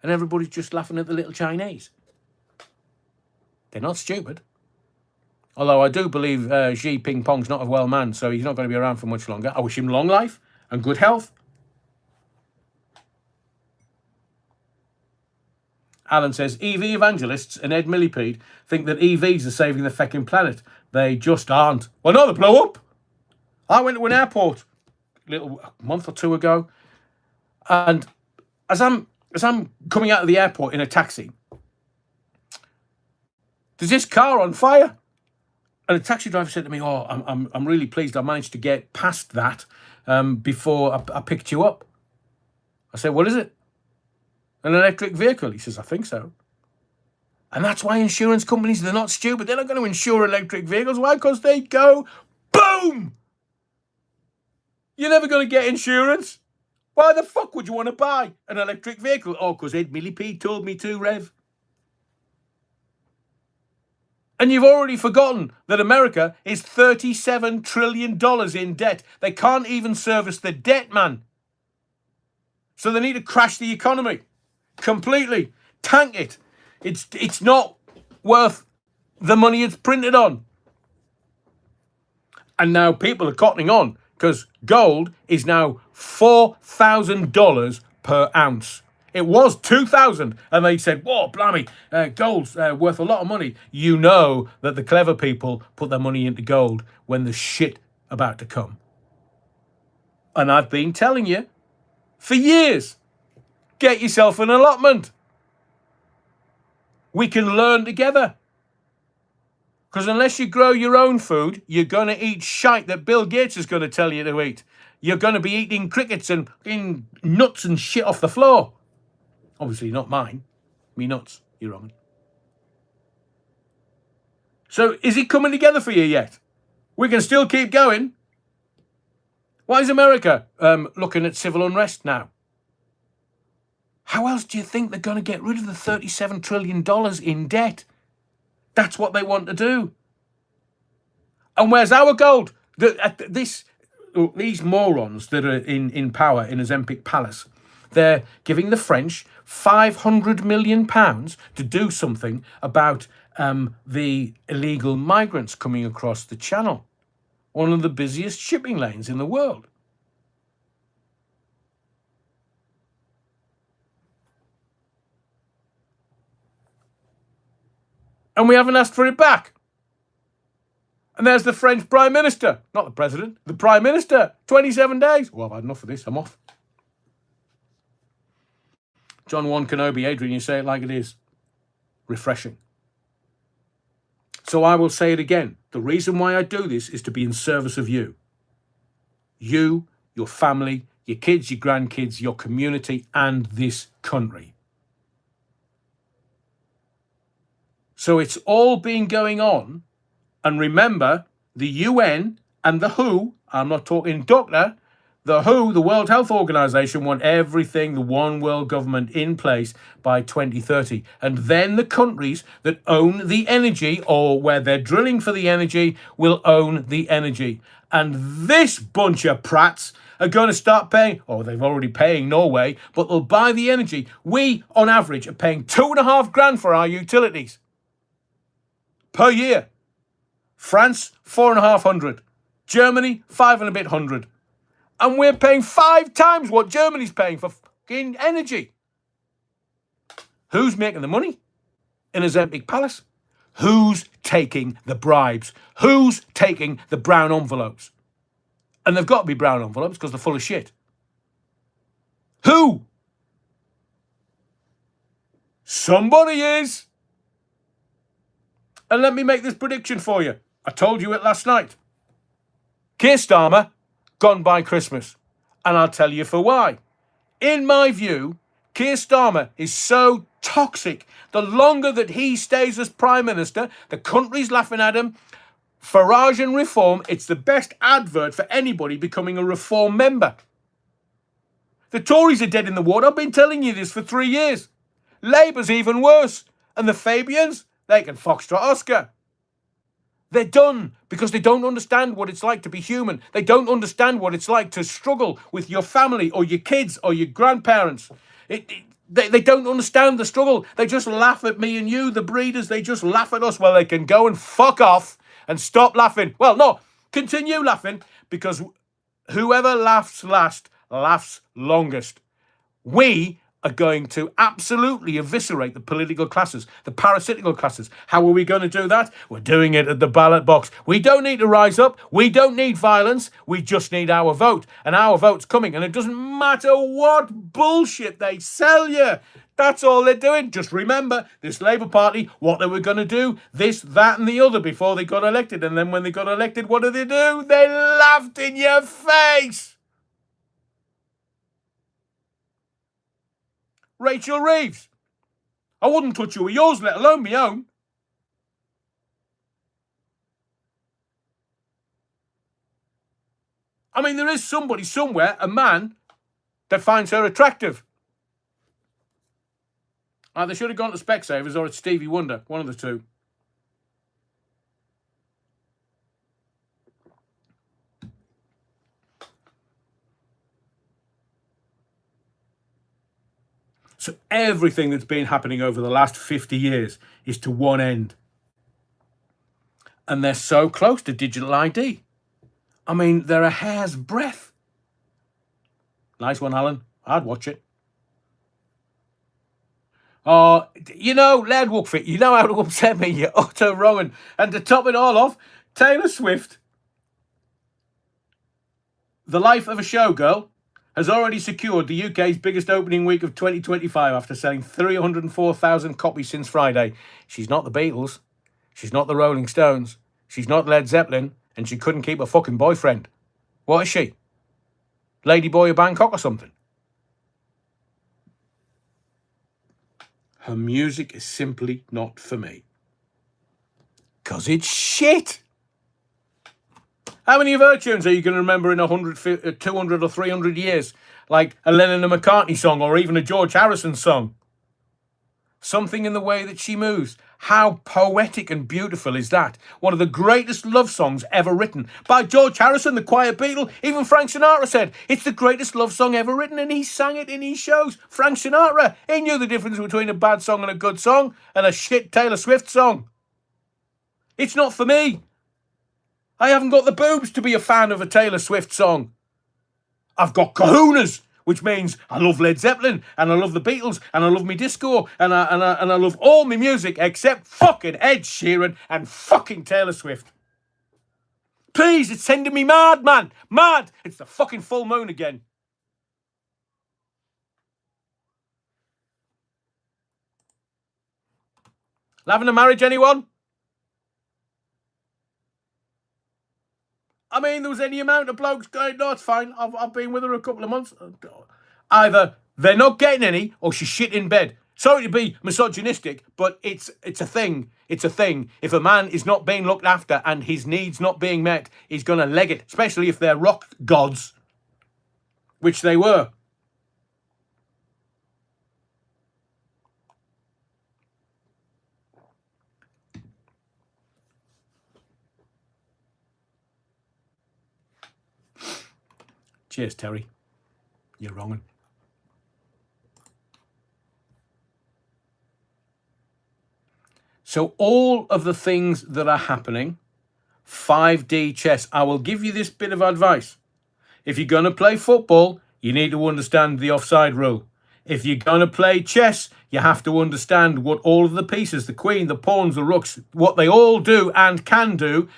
and everybody's just laughing at the little Chinese. They're not stupid. Although I do believe Xi Jinping's not a well man, so he's not going to be around for much longer. I wish him long life and good health. Alan says, EV evangelists and Ed Millipede think that EVs are saving the feckin' planet. They just aren't. Well, no, they blow up. I went to an airport a month or two ago, and as I'm coming out of the airport in a taxi, there's this car on fire. And the taxi driver said to me, oh, I'm really pleased I managed to get past that before I picked you up. I said, what is it? An electric vehicle? He says, I think so. And that's why insurance companies, they're not stupid. They're not going to insure electric vehicles. Why? Because they go boom. You're never going to get insurance. Why the fuck would you want to buy an electric vehicle? Oh, because Ed Millipede told me to, Rev. And you've already forgotten that America is $37 trillion in debt. They can't even service the debt, man. So they need to crash the economy completely, tank it. It's not worth the money it's printed on. And now people are cottoning on, because gold is now $4,000 per ounce. It was 2,000, and they said, whoa, blimey, gold's worth a lot of money. You know that the clever people put their money into gold when there's shit about to come. And I've been telling you for years, get yourself an allotment. We can learn together. Because unless you grow your own food, you're going to eat shite that Bill Gates is going to tell you to eat. You're going to be eating crickets and nuts and shit off the floor. Obviously not mine. Me nuts, you're wrong. So is it coming together for you yet? We can still keep going. Why is America looking at civil unrest now? How else do you think they're going to get rid of the $37 trillion in debt? That's what they want to do. And where's our gold? These morons that are in power in Ozempic Palace, they're giving the French £500 million to do something about the illegal migrants coming across the Channel, one of the busiest shipping lanes in the world. And we haven't asked for it back. And there's the French Prime Minister, not the President, the Prime Minister, 27 days. Well, I've had enough of this, I'm off. John 1 Kenobi, Adrian, you say it like it is. Refreshing. So I will say it again. The reason why I do this is to be in service of you. You, your family, your kids, your grandkids, your community, and this country. So it's all been going on. And remember, the UN and the WHO, I'm not talking doctor, the WHO, the World Health Organization, want everything, the one world government in place by 2030. And then the countries that own the energy, or where they're drilling for the energy, will own the energy. And this bunch of prats are going to start paying, or they've already paying Norway, but they'll buy the energy. We, on average, are paying $2,500 for our utilities per year. France, 4,500. Germany, 5 and a bit hundred. And we're paying 5 times what Germany's paying for fucking energy. Who's making the money in Ozempic Palace? Who's taking the bribes? Who's taking the brown envelopes? And they've got to be brown envelopes because they're full of shit. Who? Somebody is. And let me make this prediction for you. I told you it last night. Keir Starmer, gone by Christmas. And I'll tell you for why. In my view, Keir Starmer is so toxic. The longer that he stays as Prime Minister, the country's laughing at him. Farage and Reform, it's the best advert for anybody becoming a Reform member. The Tories are dead in the water. I've been telling you this for 3 years. Labour's even worse. And the Fabians, they can foxtrot Oscar. They're done because they don't understand what it's like to be human. They don't understand what it's like to struggle with your family or your kids or your grandparents. They don't understand the struggle. They just laugh at me and you, the breeders. They just laugh at us. Well, they can go and fuck off and stop laughing. Well, no, continue laughing because whoever laughs last laughs longest. We are going to absolutely eviscerate the political classes, the parasitical classes. How are we going to do that? We're doing it at the ballot box. We don't need to rise up. We don't need violence. We just need our vote. And our vote's coming. And it doesn't matter what bullshit they sell you. That's all they're doing. Just remember, this Labour Party, what they were going to do, this, that, and the other before they got elected. And then when they got elected, what did they do? They laughed in your face. Rachel Reeves. I wouldn't touch you with yours, let alone my own. I mean, there is somebody somewhere, a man, that finds her attractive. They should have gone to Specsavers or it's Stevie Wonder, one of the two. So everything that's been happening over the last 50 years is to one end. And they're so close to digital ID. I mean, they're a hair's breadth. Nice one, Alan. I'd watch it. Oh, you know, Laird Wookfit, you know how to upset me, you utter wrong. And to top it all off, Taylor Swift, the life of a showgirl, has already secured the UK's biggest opening week of 2025 after selling 304,000 copies since Friday. She's not the Beatles. She's not the Rolling Stones. She's not Led Zeppelin. And she couldn't keep a fucking boyfriend. What is she? Ladyboy of Bangkok or something? Her music is simply not for me. 'Cause it's shit. How many of her tunes are you going to remember in 100, 200 or 300 years? Like a Lennon and McCartney song or even a George Harrison song? Something in the way that she moves. How poetic and beautiful is that? One of the greatest love songs ever written. By George Harrison, the Quiet Beatle. Even Frank Sinatra said, it's the greatest love song ever written, and he sang it in his shows. Frank Sinatra, he knew the difference between a bad song and a good song, and a shit Taylor Swift song. It's not for me. I haven't got the boobs to be a fan of a Taylor Swift song. I've got kahunas, which means I love Led Zeppelin, and I love the Beatles, and I love me disco, and I love all my music except fucking Ed Sheeran and fucking Taylor Swift. Please, it's sending me mad, man. Mad. It's the fucking full moon again. Having a marriage, anyone? I mean, there was any amount of blokes going, no, it's fine. I've been with her a couple of months. Either they're not getting any or she's shit in bed. Sorry to be misogynistic, but it's a thing. It's a thing. If a man is not being looked after and his needs not being met, he's going to leg it, especially if they're rock gods, which they were. Cheers, Terry. You're wronging. So all of the things that are happening, 5D chess, I will give you this bit of advice. If you're going to play football, you need to understand the offside rule. If you're going to play chess, you have to understand what all of the pieces, the queen, the pawns, the rooks, what they all do and can do,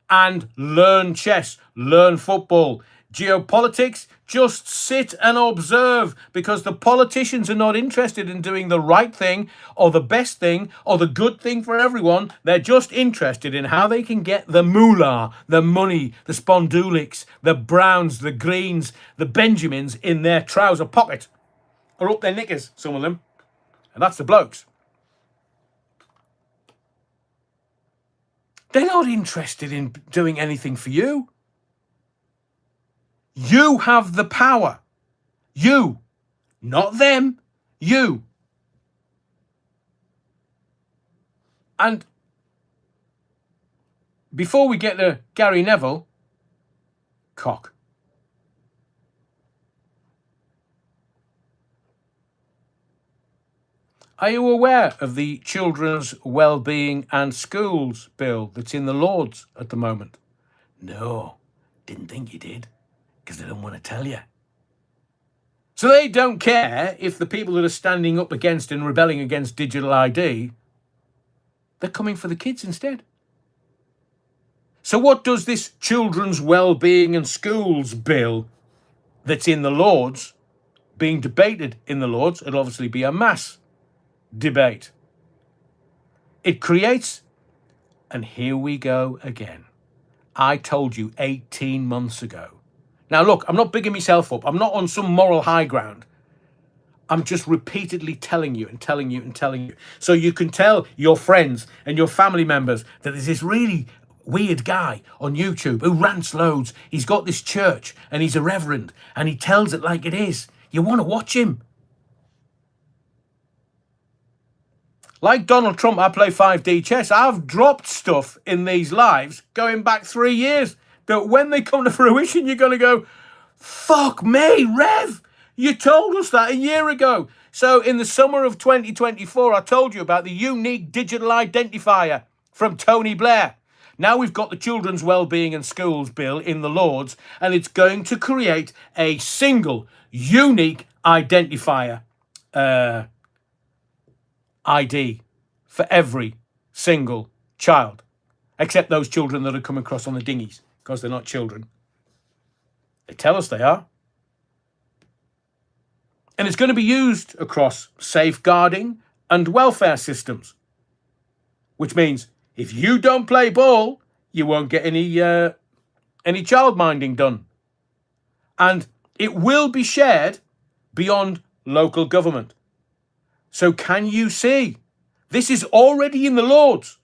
and learn chess, learn football. Geopolitics, just sit and observe, because the politicians are not interested in doing the right thing or the best thing or the good thing for everyone. They're just interested in how they can get the moolah, the money, the spondulics, the browns, the greens, the Benjamins in their trouser pocket or up their knickers, some of them. And that's the blokes. They're not interested in doing anything for you. You have the power. You. Not them. You. And before we get to Gary Neville, cock. Are you aware of the Children's Wellbeing and Schools Bill that's in the Lords at the moment? No, didn't think you did, because they don't want to tell you. So they don't care if the people that are standing up against and rebelling against digital ID, they're coming for the kids instead. So what does this Children's Wellbeing and Schools Bill that's in the Lords, being debated in the Lords, it'll obviously be a mass debate. It creates, and here we go again. I told you 18 months ago. Now look, I'm not bigging myself up. I'm not on some moral high ground. I'm just repeatedly telling you and telling you and telling you. So you can tell your friends and your family members that there's this really weird guy on YouTube who rants loads. He's got this church and he's a reverend and he tells it like it is. You want to watch him. Like Donald Trump, I play 5D chess. I've dropped stuff in these lives going back 3 years that when they come to fruition, you're going to go, fuck me, Rev. You told us that a year ago. So in the summer of 2024, I told you about the unique digital identifier from Tony Blair. Now we've got the Children's Wellbeing and Schools Bill in the Lords, and it's going to create a single, unique identifier ID for every single child, except those children that are coming across on the dinghies, because they're not children. They tell us they are. And it's going to be used across safeguarding and welfare systems, which means if you don't play ball, you won't get any child minding done. And it will be shared beyond local government. So can you see? This is already in the Lords.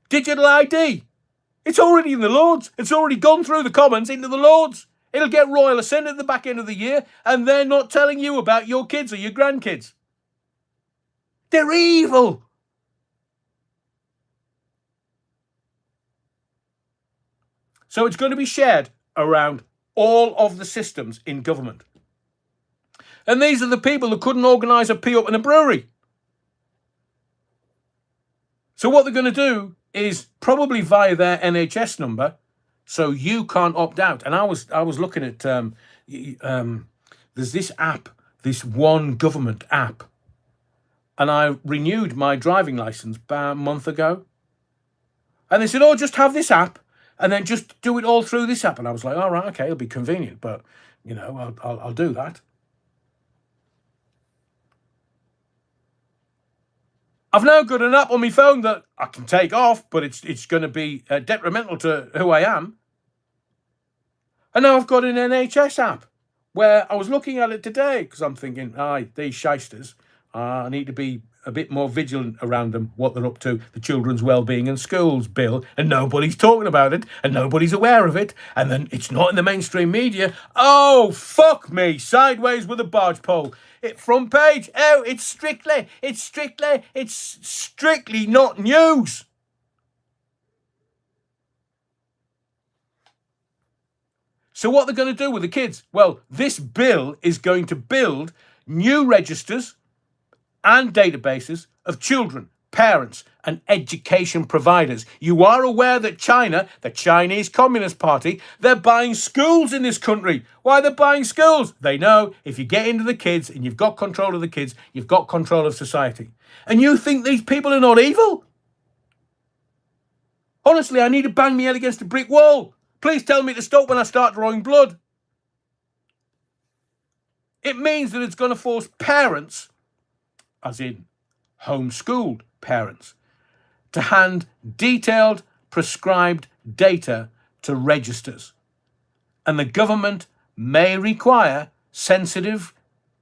Digital ID. It's already in the Lords. It's already gone through the Commons into the Lords. It'll get Royal Assent at the back end of the year, and they're not telling you about your kids or your grandkids. They're evil. So it's going to be shared around all of the systems in government. And these are the people who couldn't organise a pee up in a brewery. So what they're going to do is probably via their NHS number, so you can't opt out. And I was looking at there's this app, this One Government app, and I renewed my driving licence about a month ago. And they said, "Oh, just have this app, and then just do it all through this app." And I was like, "All right, okay, it'll be convenient, but you know, I'll do that." I've now got an app on my phone that I can take off, but it's going to be detrimental to who I am. And now I've got an NHS app where I was looking at it today because I'm thinking, aye, these shysters, I need to be a bit more vigilant around them, what they're up to, the Children's Wellbeing in Schools bill, and nobody's talking about it, and nobody's aware of it, and then it's not in the mainstream media. Oh, fuck me, sideways with a barge pole. Front page, oh, it's strictly not news. So what they're going to do with the kids? Well, this bill is going to build new registers and databases of children, parents, and education providers. You are aware that China, the Chinese Communist Party, they're buying schools in this country. Why they're buying schools? They know if you get into the kids and you've got control of the kids, you've got control of society. And you think these people are not evil? Honestly, I need to bang my head against a brick wall. Please tell me to stop when I start drawing blood. It means that it's going to force parents, as in homeschooled parents, to hand detailed prescribed data to registers. And the government may require sensitive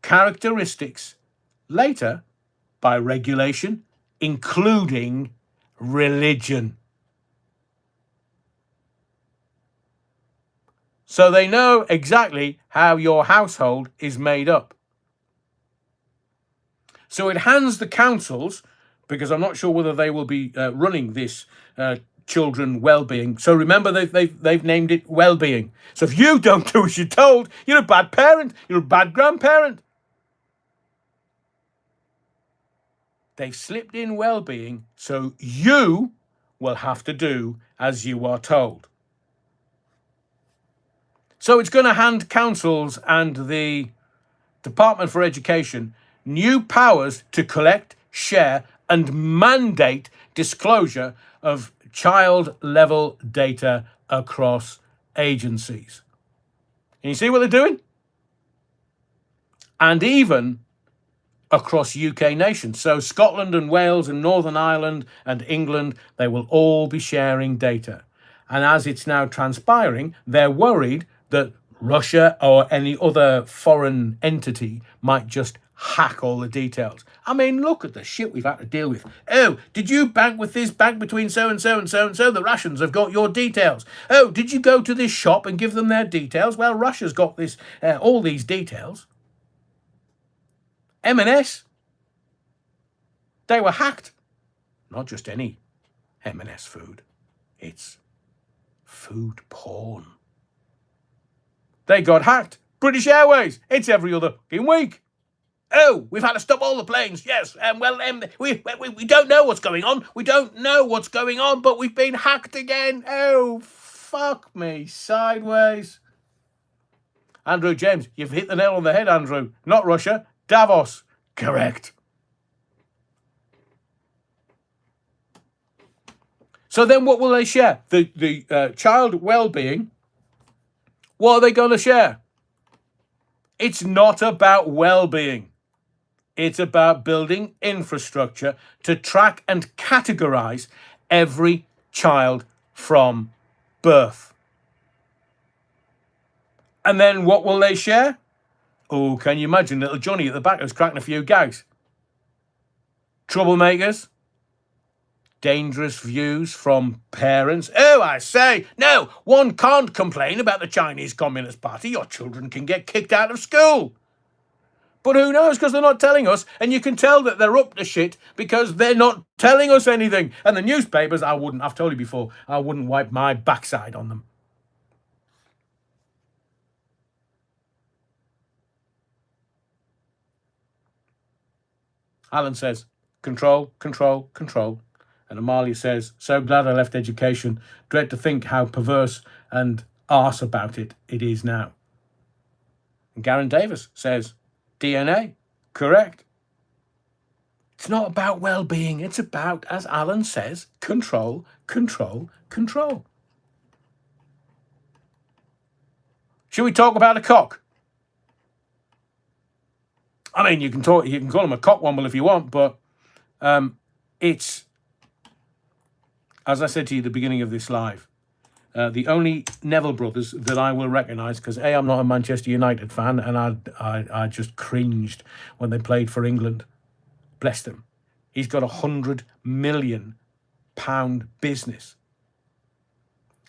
characteristics later by regulation, including religion. So they know exactly how your household is made up. So it hands the councils, because I'm not sure whether they will be running this children well-being. So remember, they've named it well-being. So if you don't do as you're told, you're a bad parent. You're a bad grandparent. They've slipped in well-being, so you will have to do as you are told. So it's going to hand councils and the Department for Education new powers to collect, share, and mandate disclosure of child-level data across agencies. Can you see what they're doing? And even across UK nations. So Scotland and Wales and Northern Ireland and England, they will all be sharing data. And as it's now transpiring, they're worried that Russia or any other foreign entity might just hack all the details. I mean, look at the shit we've had to deal with. Oh, did you bank with this bank between so-and-so and so-and-so? The Russians have got your details. Oh, did you go to this shop and give them their details? Well, Russia's got this, all these details. M&S, they were hacked. Not just any M&S food. It's food porn. They got hacked. British Airways, it's every other fucking week. Oh, we've had to stop all the planes. Yes, we don't know what's going on. We don't know what's going on, but we've been hacked again. Oh, fuck me sideways. Andrew James, you've hit the nail on the head, Andrew. Not Russia, Davos. Correct. So then what will they share? The child well-being. What are they going to share? It's not about well-being. It's about building infrastructure to track and categorize every child from birth. And then what will they share? Oh, can you imagine little Johnny at the back who's cracking a few gags? Troublemakers. Dangerous views from parents. Oh, I say, no, one can't complain about the Chinese Communist Party. Your children can get kicked out of school. But who knows, because they're not telling us, and you can tell that they're up to shit because they're not telling us anything. And the newspapers, I've told you before, I wouldn't wipe my backside on them. Alan says, control, control, control. And Amalia says, so glad I left education. Dread to think how perverse and arse about it is now. And Garen Davis says, DNA, correct. It's not about well-being. It's about, as Alan says, control, control, control. Should we talk about a cock? I mean, you can call him a cockwomble if you want, but it's, as I said to you at the beginning of this live, The only Neville brothers that I will recognise, because A, I'm not a Manchester United fan, and I just cringed when they played for England. Bless them. He's got £100 million business.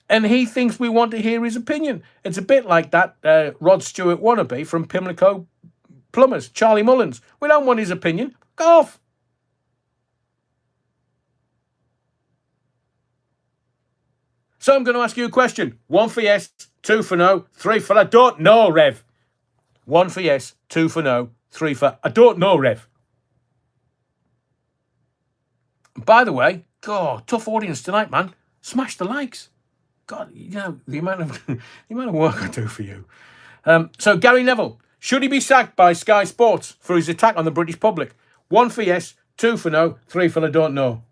And he thinks we want to hear his opinion. It's a bit like that Rod Stewart wannabe from Pimlico Plumbers, Charlie Mullins. We don't want his opinion. Go off. So I'm going to ask you a question. 1 for yes, 2 for no, 3 for I don't know, Rev. 1 for yes, 2 for no, 3 for I don't know, Rev. By the way, God, tough audience tonight, man. Smash the likes. God, you know, the amount of work I do for you. So Gary Neville, should he be sacked by Sky Sports for his attack on the British public? 1 for yes, 2 for no, 3 for I don't know.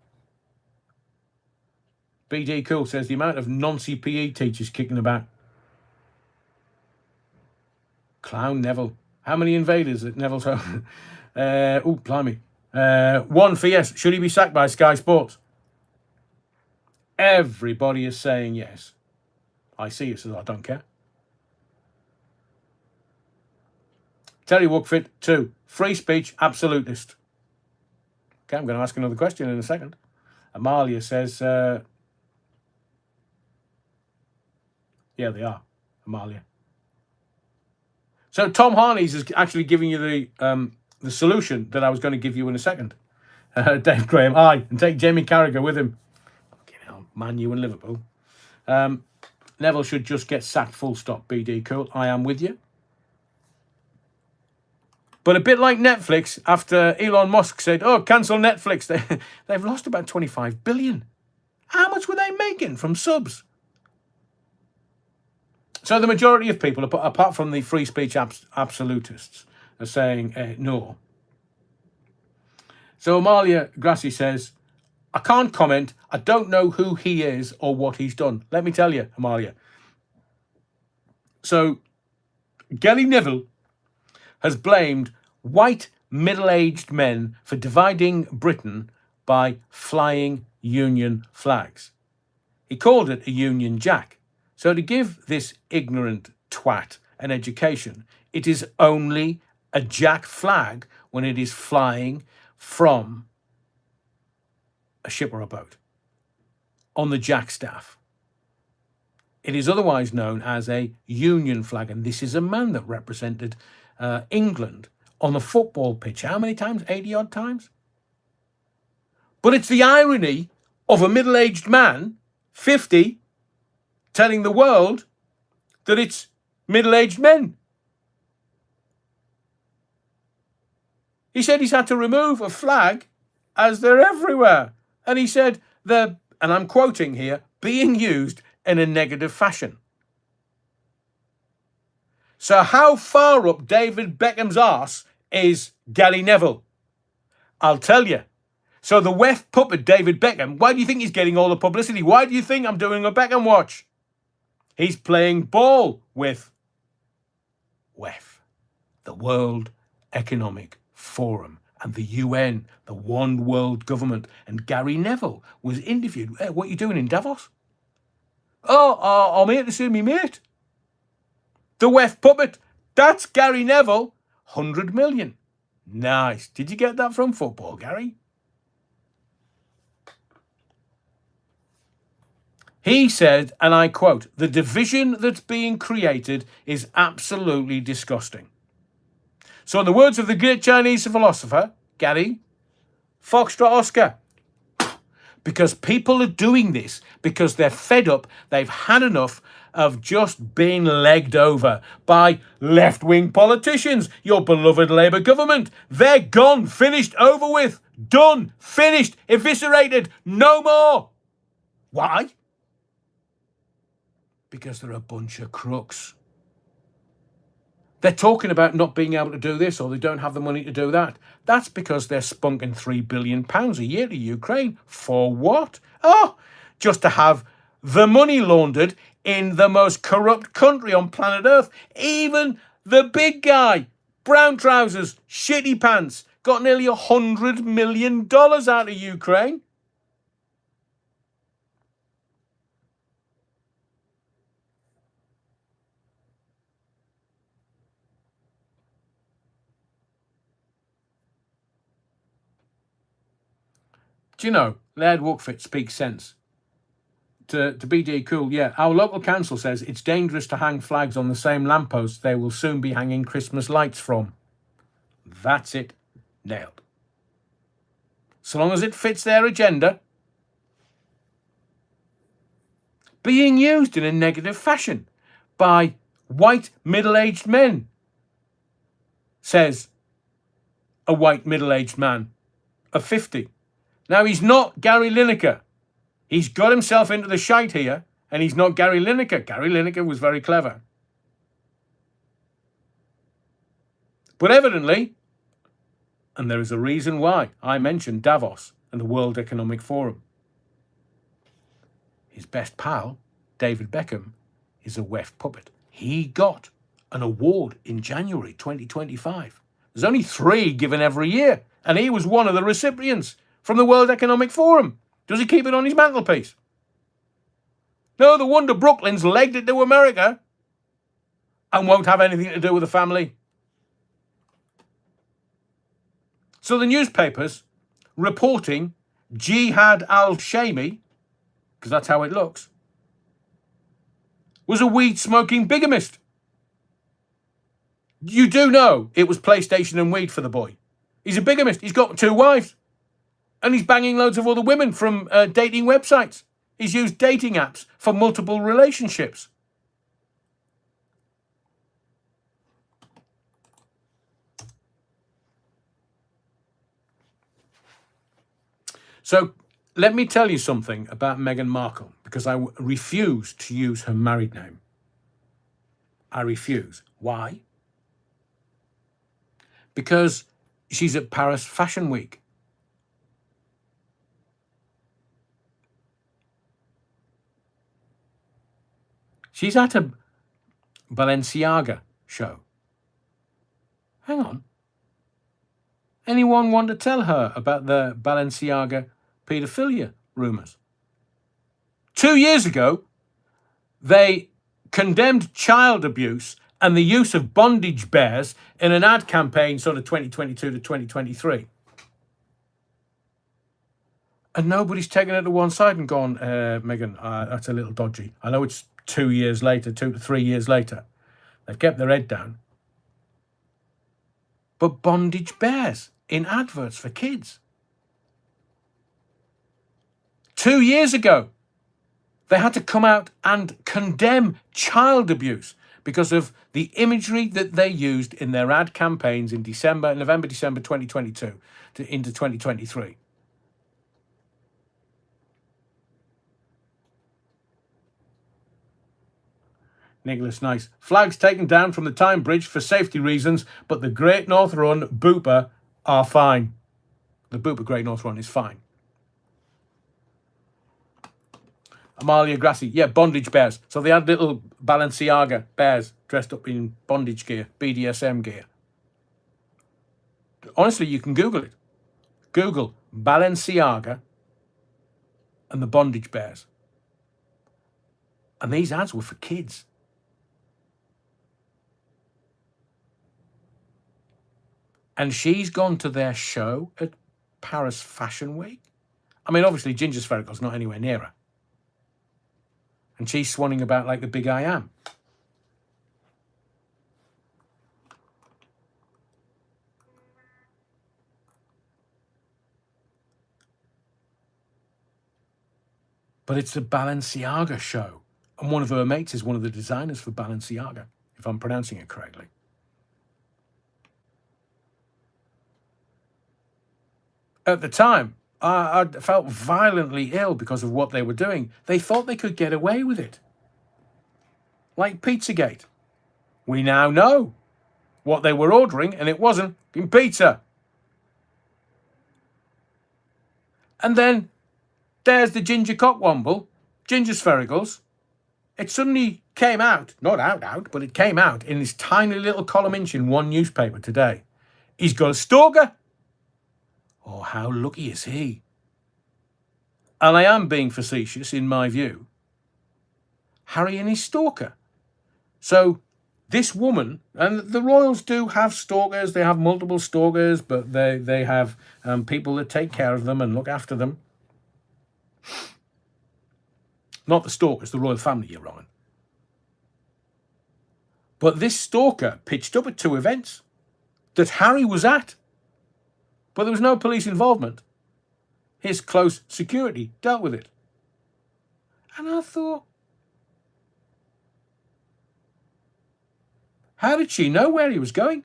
BD Cool says the amount of non-CPE teachers kicking about. Clown Neville. How many invaders at Neville's home? Oh, blimey. 1 for yes. Should he be sacked by Sky Sports? Everybody is saying yes. I see it, says I don't care. Terry Wookford, 2. Free speech, absolutist. Okay, I'm going to ask another question in a second. Amalia says... yeah, they are. Amalia. So Tom Harney's is actually giving you the solution that I was going to give you in a second. Dave Graham, aye, and take Jamie Carragher with him. Fucking hell, Man U and Liverpool. Neville should just get sacked, full stop, BD Cool. I am with you. But a bit like Netflix, after Elon Musk said, oh, cancel Netflix, they've lost about 25 billion. How much were they making from subs? So the majority of people, apart from the free speech absolutists, are saying no. So Amalia Grassi says, I can't comment. I don't know who he is or what he's done. Let me tell you, Amalia. So Gary Neville has blamed white middle-aged men for dividing Britain by flying Union flags. He called it a Union Jack. So to give this ignorant twat an education, it is only a Jack flag when it is flying from a ship or a boat on the Jack staff. It is otherwise known as a Union flag, and this is a man that represented England on the football pitch. How many times? 80-odd times? But it's the irony of a middle-aged man, 50, telling the world that it's middle-aged men. He said he's had to remove a flag as they're everywhere. And he said they're, and I'm quoting here, being used in a negative fashion. So how far up David Beckham's arse is Gary Neville? I'll tell you. So the WEF puppet David Beckham, why do you think he's getting all the publicity? Why do you think I'm doing a Beckham watch? He's playing ball with WEF, the World Economic Forum, and the UN, the one world government. And Gary Neville was interviewed. Hey, what are you doing in Davos? Oh, I'm here to see me mate. The WEF puppet, that's Gary Neville, 100 million. Nice. Did you get that from football, Gary? He said, and I quote, the division that's being created is absolutely disgusting. So in the words of the great Chinese philosopher, Gary, Foxtrot Oscar, because people are doing this because they're fed up, they've had enough of just being legged over by left-wing politicians, your beloved Labour government. They're gone, finished, over with, done, finished, eviscerated, no more. Why? Because they're a bunch of crooks. They're talking about not being able to do this or they don't have the money to do that. That's because they're spunking £3 billion a year to Ukraine. For what? Oh, just to have the money laundered in the most corrupt country on planet Earth. Even the big guy, brown trousers, shitty pants, got nearly $100 million out of Ukraine. Do you know, Laird Wuckfit speaks sense. To BD Cool, yeah, our local council says it's dangerous to hang flags on the same lampposts they will soon be hanging Christmas lights from. That's it. Nailed. So long as it fits their agenda. Being used in a negative fashion by white middle-aged men, says a white middle-aged man of 50. Now, he's not Gary Lineker. He's got himself into the shite here, and he's not Gary Lineker. Gary Lineker was very clever. But evidently, and there is a reason why I mentioned Davos and the World Economic Forum, his best pal, David Beckham, is a weft puppet. He got an award in January 2025. There's only 3 given every year, and he was one of the recipients from the World Economic Forum. Does he keep it on his mantelpiece? No, the wonder Brooklyn's legged it to America and won't have anything to do with the family. So the newspapers reporting Jihad al-Shami, because that's how it looks, was a weed-smoking bigamist. You do know it was PlayStation and weed for the boy. He's a bigamist. He's got 2 wives. And he's banging loads of other women from dating websites. He's used dating apps for multiple relationships. So let me tell you something about Meghan Markle, because I refuse to use her married name. I refuse. Why? Because she's at Paris Fashion Week. She's at a Balenciaga show. Hang on. Anyone want to tell her about the Balenciaga paedophilia rumours? 2 years ago, they condemned child abuse and the use of bondage bears in an ad campaign sort of 2022 to 2023. And nobody's taken it to one side and gone, Meghan, that's a little dodgy. I know it's 2 years later, 2 to 3 years later. They've kept their head down. But bondage bears in adverts for kids. 2 years ago, they had to come out and condemn child abuse because of the imagery that they used in their ad campaigns in November, December 2022 into 2023. Nicholas Nice. Flags taken down from the Tyne Bridge for safety reasons, but the Great North Run Booper are fine. The Booper Great North Run is fine. Amalia Grassi. Yeah, bondage bears. So they had little Balenciaga bears dressed up in bondage gear, BDSM gear. Honestly, you can Google it. Google Balenciaga and the bondage bears. And these ads were for kids. And she's gone to their show at Paris Fashion Week. I mean, obviously, Ginger Spherical's not anywhere near her. And she's swanning about like the big I am. But it's the Balenciaga show. And one of her mates is one of the designers for Balenciaga, if I'm pronouncing it correctly. At the time, I felt violently ill because of what they were doing. They thought they could get away with it. Like Pizzagate. We now know what they were ordering, and it wasn't pizza. And then there's the Ginger Cockwomble, Ginger Sphericals. It suddenly came out, not out, but it came out in this tiny little column inch in one newspaper today. He's got a stalker. Oh, how lucky is he? And I am being facetious in my view. Harry and his stalker. So this woman, and the royals do have stalkers, they have multiple stalkers, but they have people that take care of them and look after them. Not the stalkers, the royal family, you're wrong. But this stalker pitched up at 2 events that Harry was at, but there was no police involvement. His close security dealt with it. And I thought, how did she know where he was going?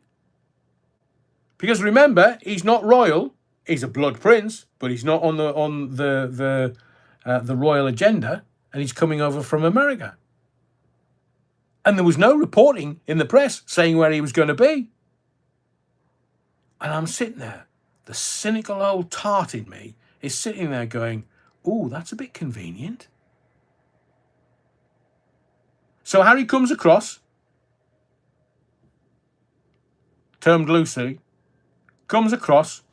Because remember, he's not royal. He's a blood prince, but he's not on the royal agenda, and he's coming over from America. And there was no reporting in the press saying where he was going to be. And I'm sitting there. The cynical old tart in me is sitting there going, "Ooh, that's a bit convenient." So Harry comes across, termed loosely, comes across.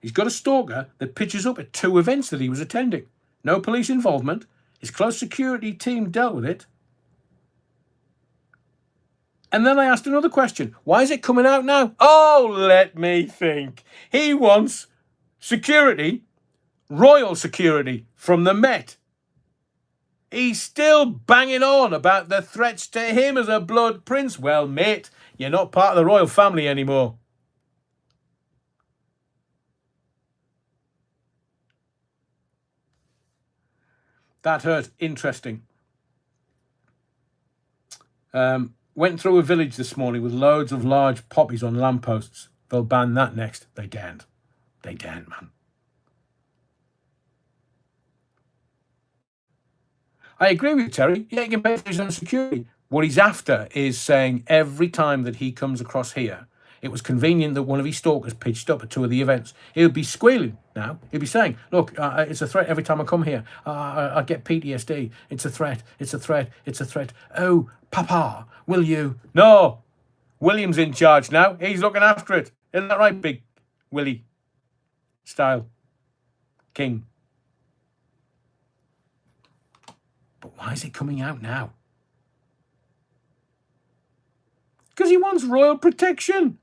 He's got a stalker that pitches up at 2 events that he was attending. No police involvement. His close security team dealt with it. And then I asked another question. Why is it coming out now? Oh, let me think. He wants security, royal security, from the Met. He's still banging on about the threats to him as a blood prince. Well, mate, you're not part of the royal family anymore. That hurt. Interesting. Went through a village this morning with loads of large poppies on lampposts. They'll ban that next. They daren't. They daren't, man. I agree with you, Terry. Yeah, he can pay for his own security. What he's after is saying every time that he comes across here, it was convenient that one of his stalkers pitched up at 2 of the events. He'll be squealing now. He'll be saying, look, it's a threat every time I come here. I get PTSD. It's a threat. It's a threat. It's a threat. Oh, Papa, will you? No. William's in charge now. He's looking after it. Isn't that right, Big Willie style King? But why is it coming out now? Because he wants royal protection.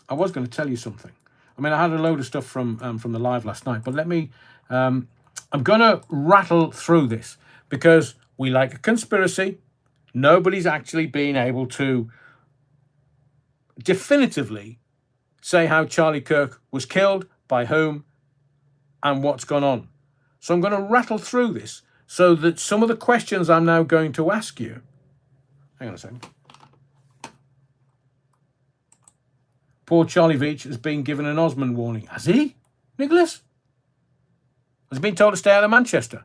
I was going to tell you something. I mean, I had a load of stuff from the live last night, but let me. I'm going to rattle through this because we like a conspiracy. Nobody's actually been able to definitively say how Charlie Kirk was killed, by whom, and what's gone on. So I'm going to rattle through this so that some of the questions I'm now going to ask you. Hang on a second. Poor Charlie Veitch has been given an Osmond warning. Has he, Nicholas? Has he been told to stay out of Manchester?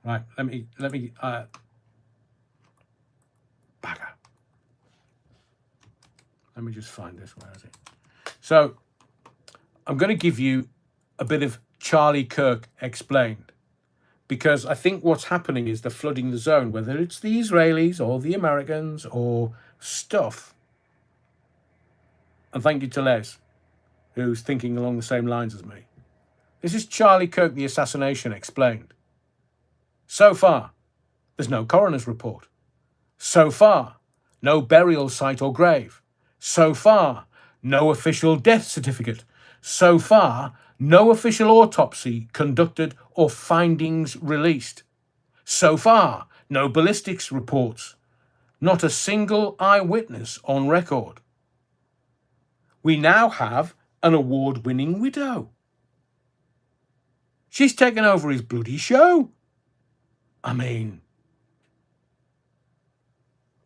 Right, let me bagger. Let me just find this. Where is it? So I'm going to give you a bit of Charlie Kirk explained, because I think what's happening is they're flooding the zone, whether it's the Israelis or the Americans or stuff. And thank you to Les, who's thinking along the same lines as me. This is Charlie Kirk, the assassination explained. So far, there's no coroner's report. So far, no burial site or grave. So far, no official death certificate. So far, no official autopsy conducted or findings released. So far, no ballistics reports. Not a single eyewitness on record. We now have an award-winning widow. She's taken over his bloody show. I mean,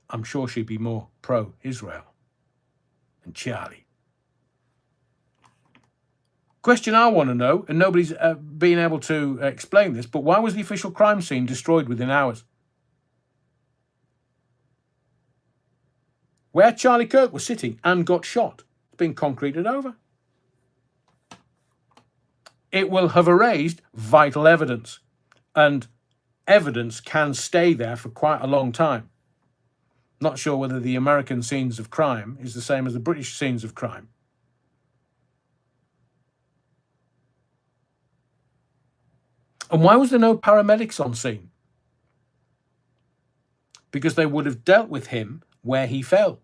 I'm sure she'd be more pro-Israel than Charlie. Question I want to know, and nobody's been able to explain this, but why was the official crime scene destroyed within hours? Where Charlie Kirk was sitting and got shot, it's been concreted over. It will have erased vital evidence, and evidence can stay there for quite a long time. Not sure whether the American scenes of crime is the same as the British scenes of crime. And why was there no paramedics on scene? because they would have dealt with him where he fell.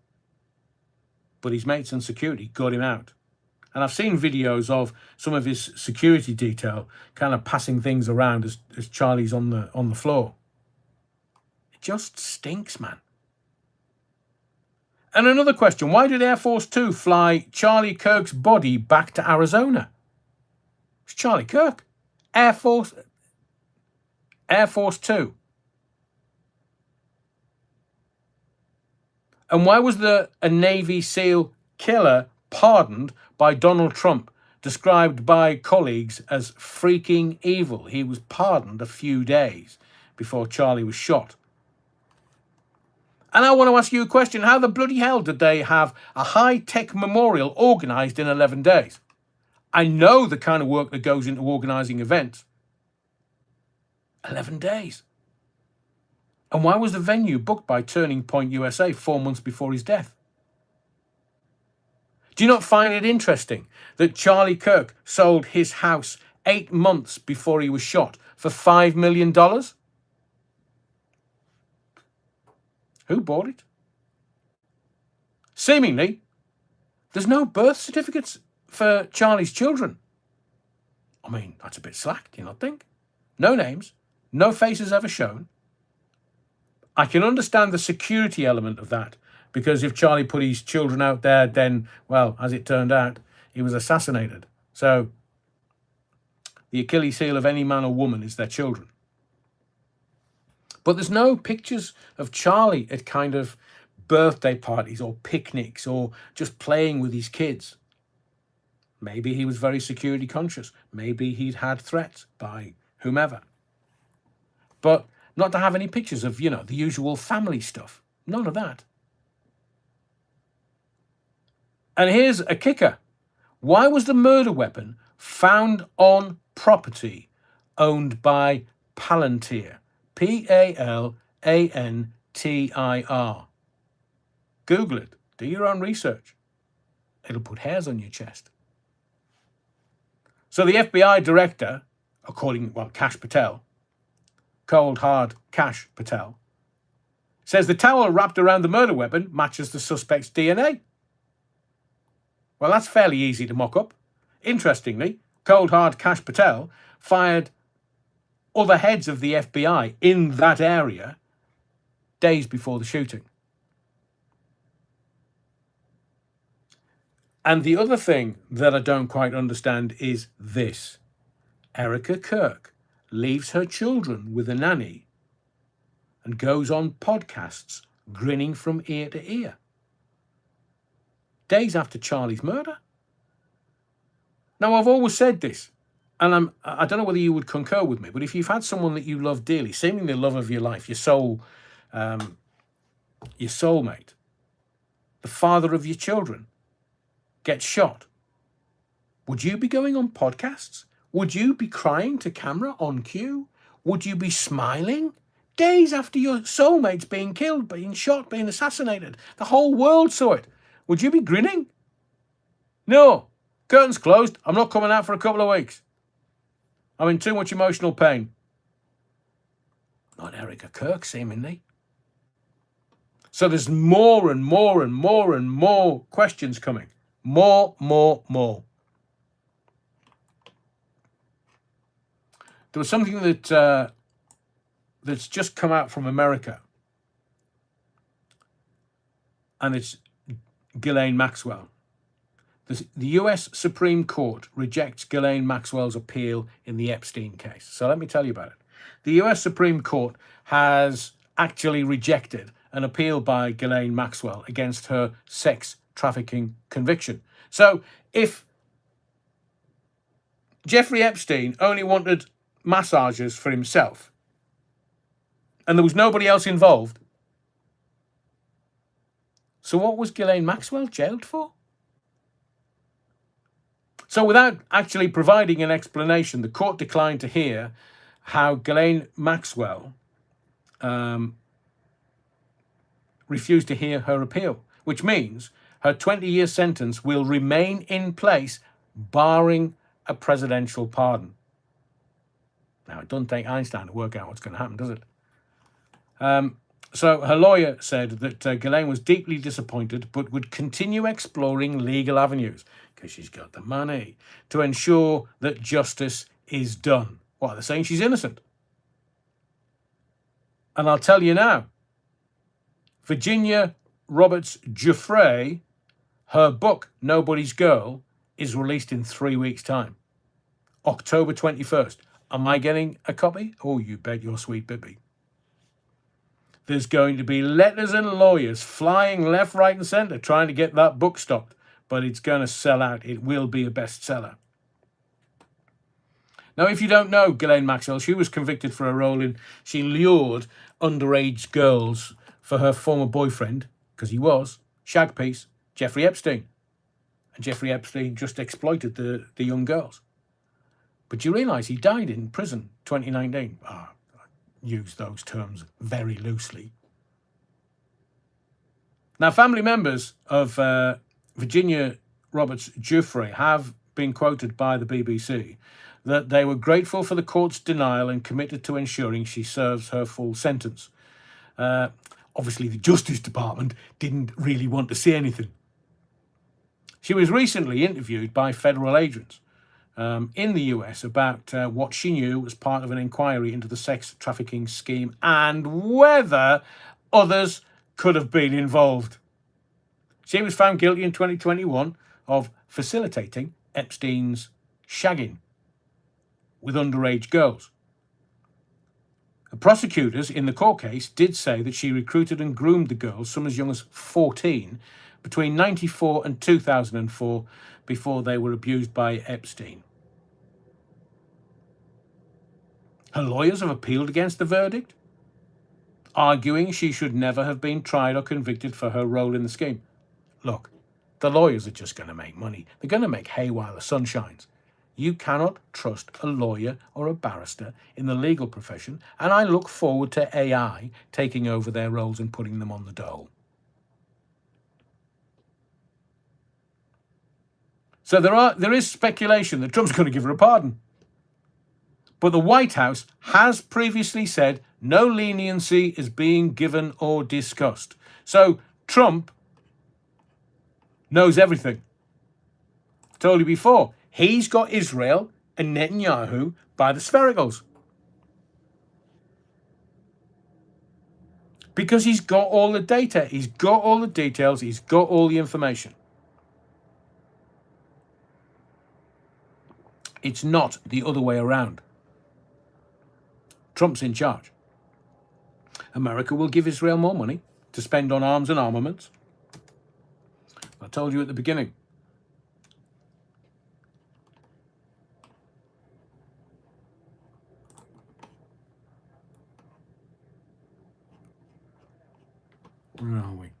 But his mates and security got him out. And I've seen videos of some of his security detail kind of passing things around as Charlie's on the floor. It just stinks, man. And another question, why did Air Force Two fly Charlie Kirk's body back to Arizona? It's Charlie Kirk. Air Force Two. And why was a Navy SEAL killer pardoned by Donald Trump, described by colleagues as freaking evil? He was pardoned a few days before Charlie was shot. And I want to ask you a question. How the bloody hell did they have a high-tech memorial organised in 11 days? I know the kind of work that goes into organising events. 11 days. And why was the venue booked by Turning Point USA 4 months before his death? Do you not find it interesting that Charlie Kirk sold his house 8 months before he was shot for $5 million? Who bought it? Seemingly, there's no birth certificates for Charlie's children. I mean, that's a bit slack, do you not think? No names, no faces ever shown. I can understand the security element of that, because if Charlie put his children out there, then, well, as it turned out, he was assassinated. So the Achilles heel of any man or woman is their children. But there's no pictures of Charlie at kind of birthday parties or picnics or just playing with his kids. Maybe he was very security conscious. Maybe he'd had threats by whomever. But not to have any pictures of, the usual family stuff. None of that. And here's a kicker. Why was the murder weapon found on property owned by Palantir? Palantir. Google it. Do your own research. It'll put hairs on your chest. So the FBI director, Kash Patel, cold hard Kash Patel, says the towel wrapped around the murder weapon matches the suspect's DNA. Well, that's fairly easy to mock up. Interestingly, cold hard Kash Patel fired other heads of the FBI in that area days before the shooting. And the other thing that I don't quite understand is this. Erica Kirk leaves her children with a nanny and goes on podcasts grinning from ear to ear. Days after Charlie's murder. Now, I've always said this, and I don't know whether you would concur with me, but if you've had someone that you love dearly, seemingly the love of your life, your soulmate, the father of your children, gets shot, would you be going on podcasts? Would you be crying to camera on cue? Would you be smiling? Days after your soulmate's being killed, being shot, being assassinated. The whole world saw it. Would you be grinning? No. Curtains closed. I'm not coming out for a couple of weeks. I'm in too much emotional pain. Not Erica Kirk, seemingly. So there's more and more and more and more questions coming. More. There was something that's just come out from America. And it's Ghislaine Maxwell. The US Supreme Court rejects Ghislaine Maxwell's appeal in the Epstein case. So let me tell you about it. The US Supreme Court has actually rejected an appeal by Ghislaine Maxwell against her sex trafficking conviction. So if Jeffrey Epstein only wanted massages for himself and there was nobody else involved, so what was Ghislaine Maxwell jailed for? So without actually providing an explanation, the court declined to hear how Ghislaine Maxwell refused to hear her appeal, which means her 20-year sentence will remain in place, barring a presidential pardon. Now, it doesn't take Einstein to work out what's going to happen, does it? So her lawyer said that Ghislaine was deeply disappointed but would continue exploring legal avenues, because she's got the money, to ensure that justice is done. What, they're saying she's innocent? And I'll tell you now, Virginia Roberts Giuffre, her book, Nobody's Girl, is released in 3 weeks' time. October 21st. Am I getting a copy? Oh, you bet your sweet baby. There's going to be letters and lawyers flying left, right, and centre trying to get that book stopped. But it's going to sell out. It will be a bestseller. Now, if you don't know Ghislaine Maxwell, she was convicted for a role in... She lured underage girls for her former boyfriend, because he was, shag piece, Jeffrey Epstein. And Jeffrey Epstein just exploited the young girls. But you realise he died in prison 2019. I use those terms very loosely. Now, family members of Virginia Roberts Giuffre have been quoted by the BBC that they were grateful for the court's denial and committed to ensuring she serves her full sentence. Obviously, the Justice Department didn't really want to see anything. She was recently interviewed by federal agents in the US about what she knew as part of an inquiry into the sex trafficking scheme and whether others could have been involved. She was found guilty in 2021 of facilitating Epstein's shagging with underage girls. The prosecutors in the court case did say that she recruited and groomed the girls, some as young as 14, between 1994 and 2004, before they were abused by Epstein. Her lawyers have appealed against the verdict, arguing she should never have been tried or convicted for her role in the scheme. Look, the lawyers are just going to make money. They're going to make hay while the sun shines. You cannot trust a lawyer or a barrister in the legal profession, and I look forward to AI taking over their roles and putting them on the dole. So there is speculation that Trump's going to give her a pardon. But the White House has previously said no leniency is being given or discussed. So Trump knows everything. I told you before, he's got Israel and Netanyahu by the sphericals. Because he's got all the data, he's got all the details, he's got all the information. It's not the other way around. Trump's in charge. America will give Israel more money to spend on arms and armaments. I told you at the beginning. Where are we?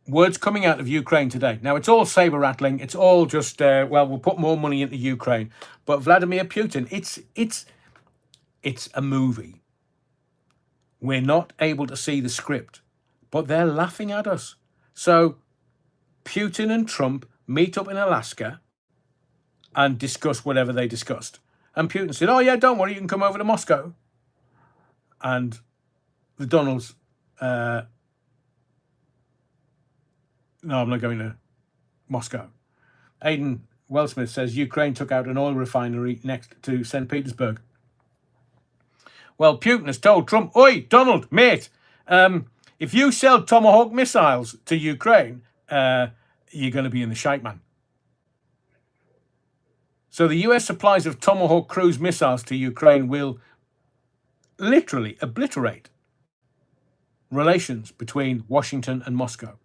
Words coming out of Ukraine today. Now, it's all saber-rattling. It's all just, we'll put more money into Ukraine. But Vladimir Putin, it's a movie. We're not able to see the script, but they're laughing at us. So Putin and Trump meet up in Alaska and discuss whatever they discussed. And Putin said, oh, yeah, don't worry, you can come over to Moscow. And the Donalds... No, I'm not going to Moscow. Aidan Wellsmith says Ukraine took out an oil refinery next to St. Petersburg. Well, Putin has told Trump, oi, Donald, mate, if you sell Tomahawk missiles to Ukraine, you're going to be in the shite, man. So the US supplies of Tomahawk cruise missiles to Ukraine will literally obliterate relations between Washington and Moscow.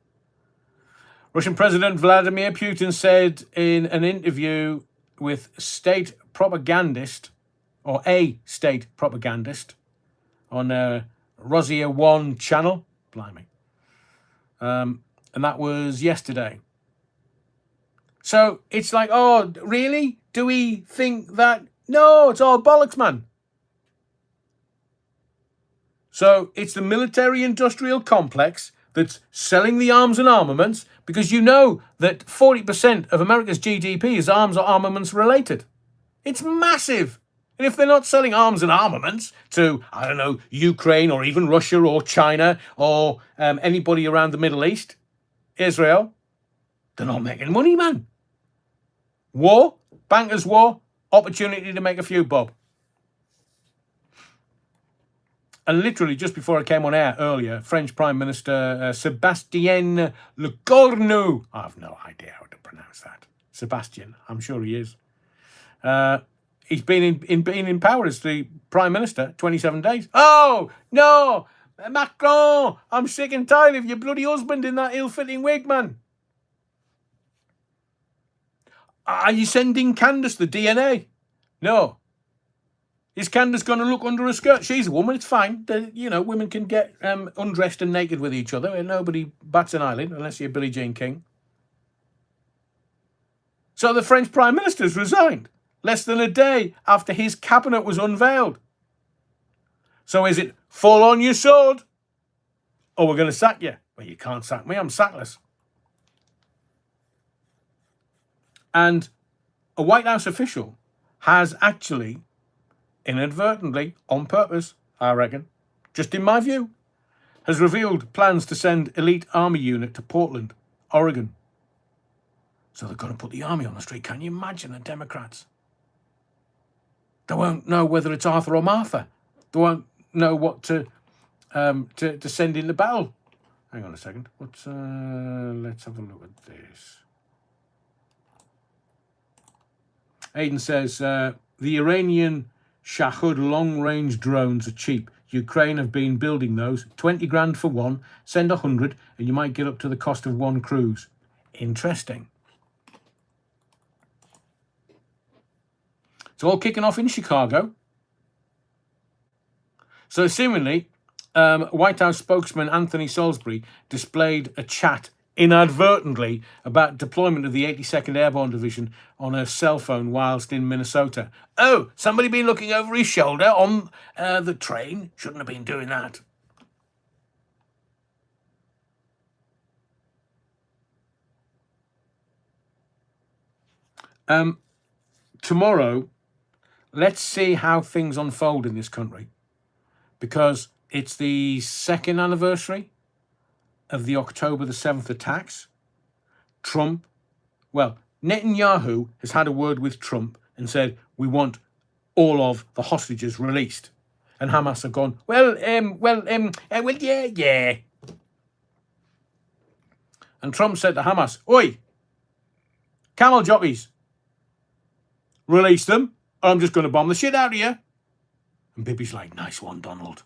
Russian President Vladimir Putin said in an interview with state propagandist, or a state propagandist, on Rosia 1 channel, blimey, and that was yesterday. So it's like, oh, really? Do we think that? No, it's all bollocks, man. So it's the military-industrial complex that's selling the arms and armaments, because you know that 40% of America's GDP is arms or armaments related. It's massive. And if they're not selling arms and armaments to, I don't know, Ukraine or even Russia or China or anybody around the Middle East, Israel, they're not making money, man. War, bankers' war, opportunity to make a few bob. And literally just before I came on air earlier, French Prime Minister Sébastien Lecornu, I have no idea how to pronounce that. Sebastian, I'm sure he is. He's been in power as the Prime Minister 27 days. Oh, no, Macron, I'm sick and tired of your bloody husband in that ill-fitting wig, man. Are you sending Candace the DNA? No. Is Candace going to look under her skirt? She's a woman, it's fine. Women can get undressed and naked with each other and nobody bats an eyelid unless you're Billie Jean King. So the French Prime Minister's resigned less than a day after his cabinet was unveiled. So is it fall on your sword? Or we're going to sack you? Well, you can't sack me, I'm sackless. And a White House official has actually, inadvertently, on purpose, I reckon, just in my view, has revealed plans to send elite army unit to Portland, Oregon. So they're going to put the army on the street. Can you imagine the Democrats? They won't know whether it's Arthur or Martha. They won't know what to send in the battle. Hang on a second. Let's have a look at this. Aidan says, the Iranian Shahed long-range drones are cheap. Ukraine have been building those. 20 grand for one. Send 100 and you might get up to the cost of one cruise. Interesting. It's all kicking off in Chicago. So seemingly, White House spokesman Anthony Salisbury displayed a chat inadvertently about deployment of the 82nd Airborne Division on a cell phone whilst in Minnesota. Oh, somebody been looking over his shoulder on the train? Shouldn't have been doing that. Tomorrow, let's see how things unfold in this country, because it's the second anniversary of the October the 7th attacks. Netanyahu has had a word with Trump and said, we want all of the hostages released. And Hamas have gone, yeah. And Trump said to Hamas, oi, camel jockeys, release them, or I'm just going to bomb the shit out of you. And Bibi's like, nice one, Donald.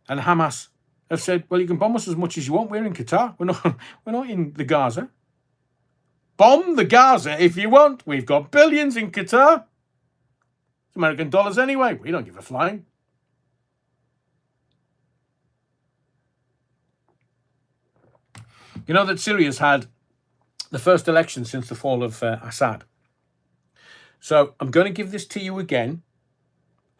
And Hamas have said, well, you can bomb us as much as you want. We're in Qatar. We're not in the Gaza. Bomb the Gaza if you want. We've got billions in Qatar. It's American dollars anyway. We don't give a flying. You know that Syria's had the first election since the fall of Assad. So I'm going to give this to you again.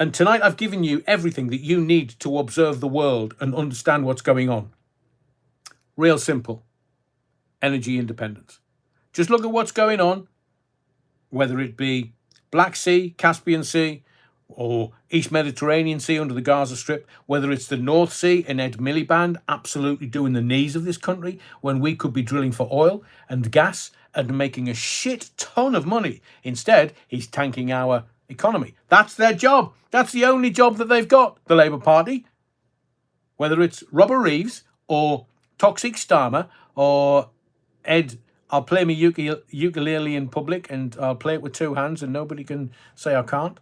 And tonight I've given you everything that you need to observe the world and understand what's going on. Real simple. Energy independence. Just look at what's going on, whether it be Black Sea, Caspian Sea, or East Mediterranean Sea under the Gaza Strip, whether it's the North Sea and Ed Miliband absolutely doing the knees of this country when we could be drilling for oil and gas and making a shit ton of money. Instead, he's tanking our economy. That's their job. That's the only job that they've got, the Labour Party. Whether it's Robert Reeves or Toxic Starmer or Ed, I'll play my ukulele in public and I'll play it with two hands and nobody can say I can't.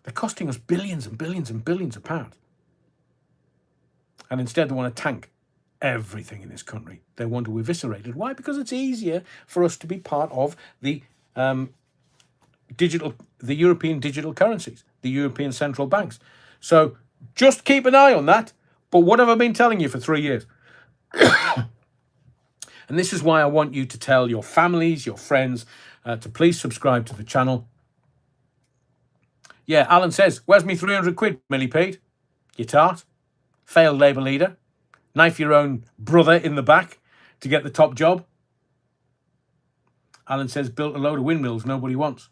They're costing us billions and billions and billions of pounds. And instead they want to tank everything in this country. They want to eviscerate it. Why? Because it's easier for us to be part of the European digital currencies, the European central banks. So just keep an eye on that. But what have I been telling you for 3 years? And this is why I want you to tell your families, your friends, to please subscribe to the channel. Yeah, Alan says, where's me 300 quid, millipede? You tart. Failed Labour leader. Knife your own brother in the back to get the top job. Alan says, built a load of windmills nobody wants.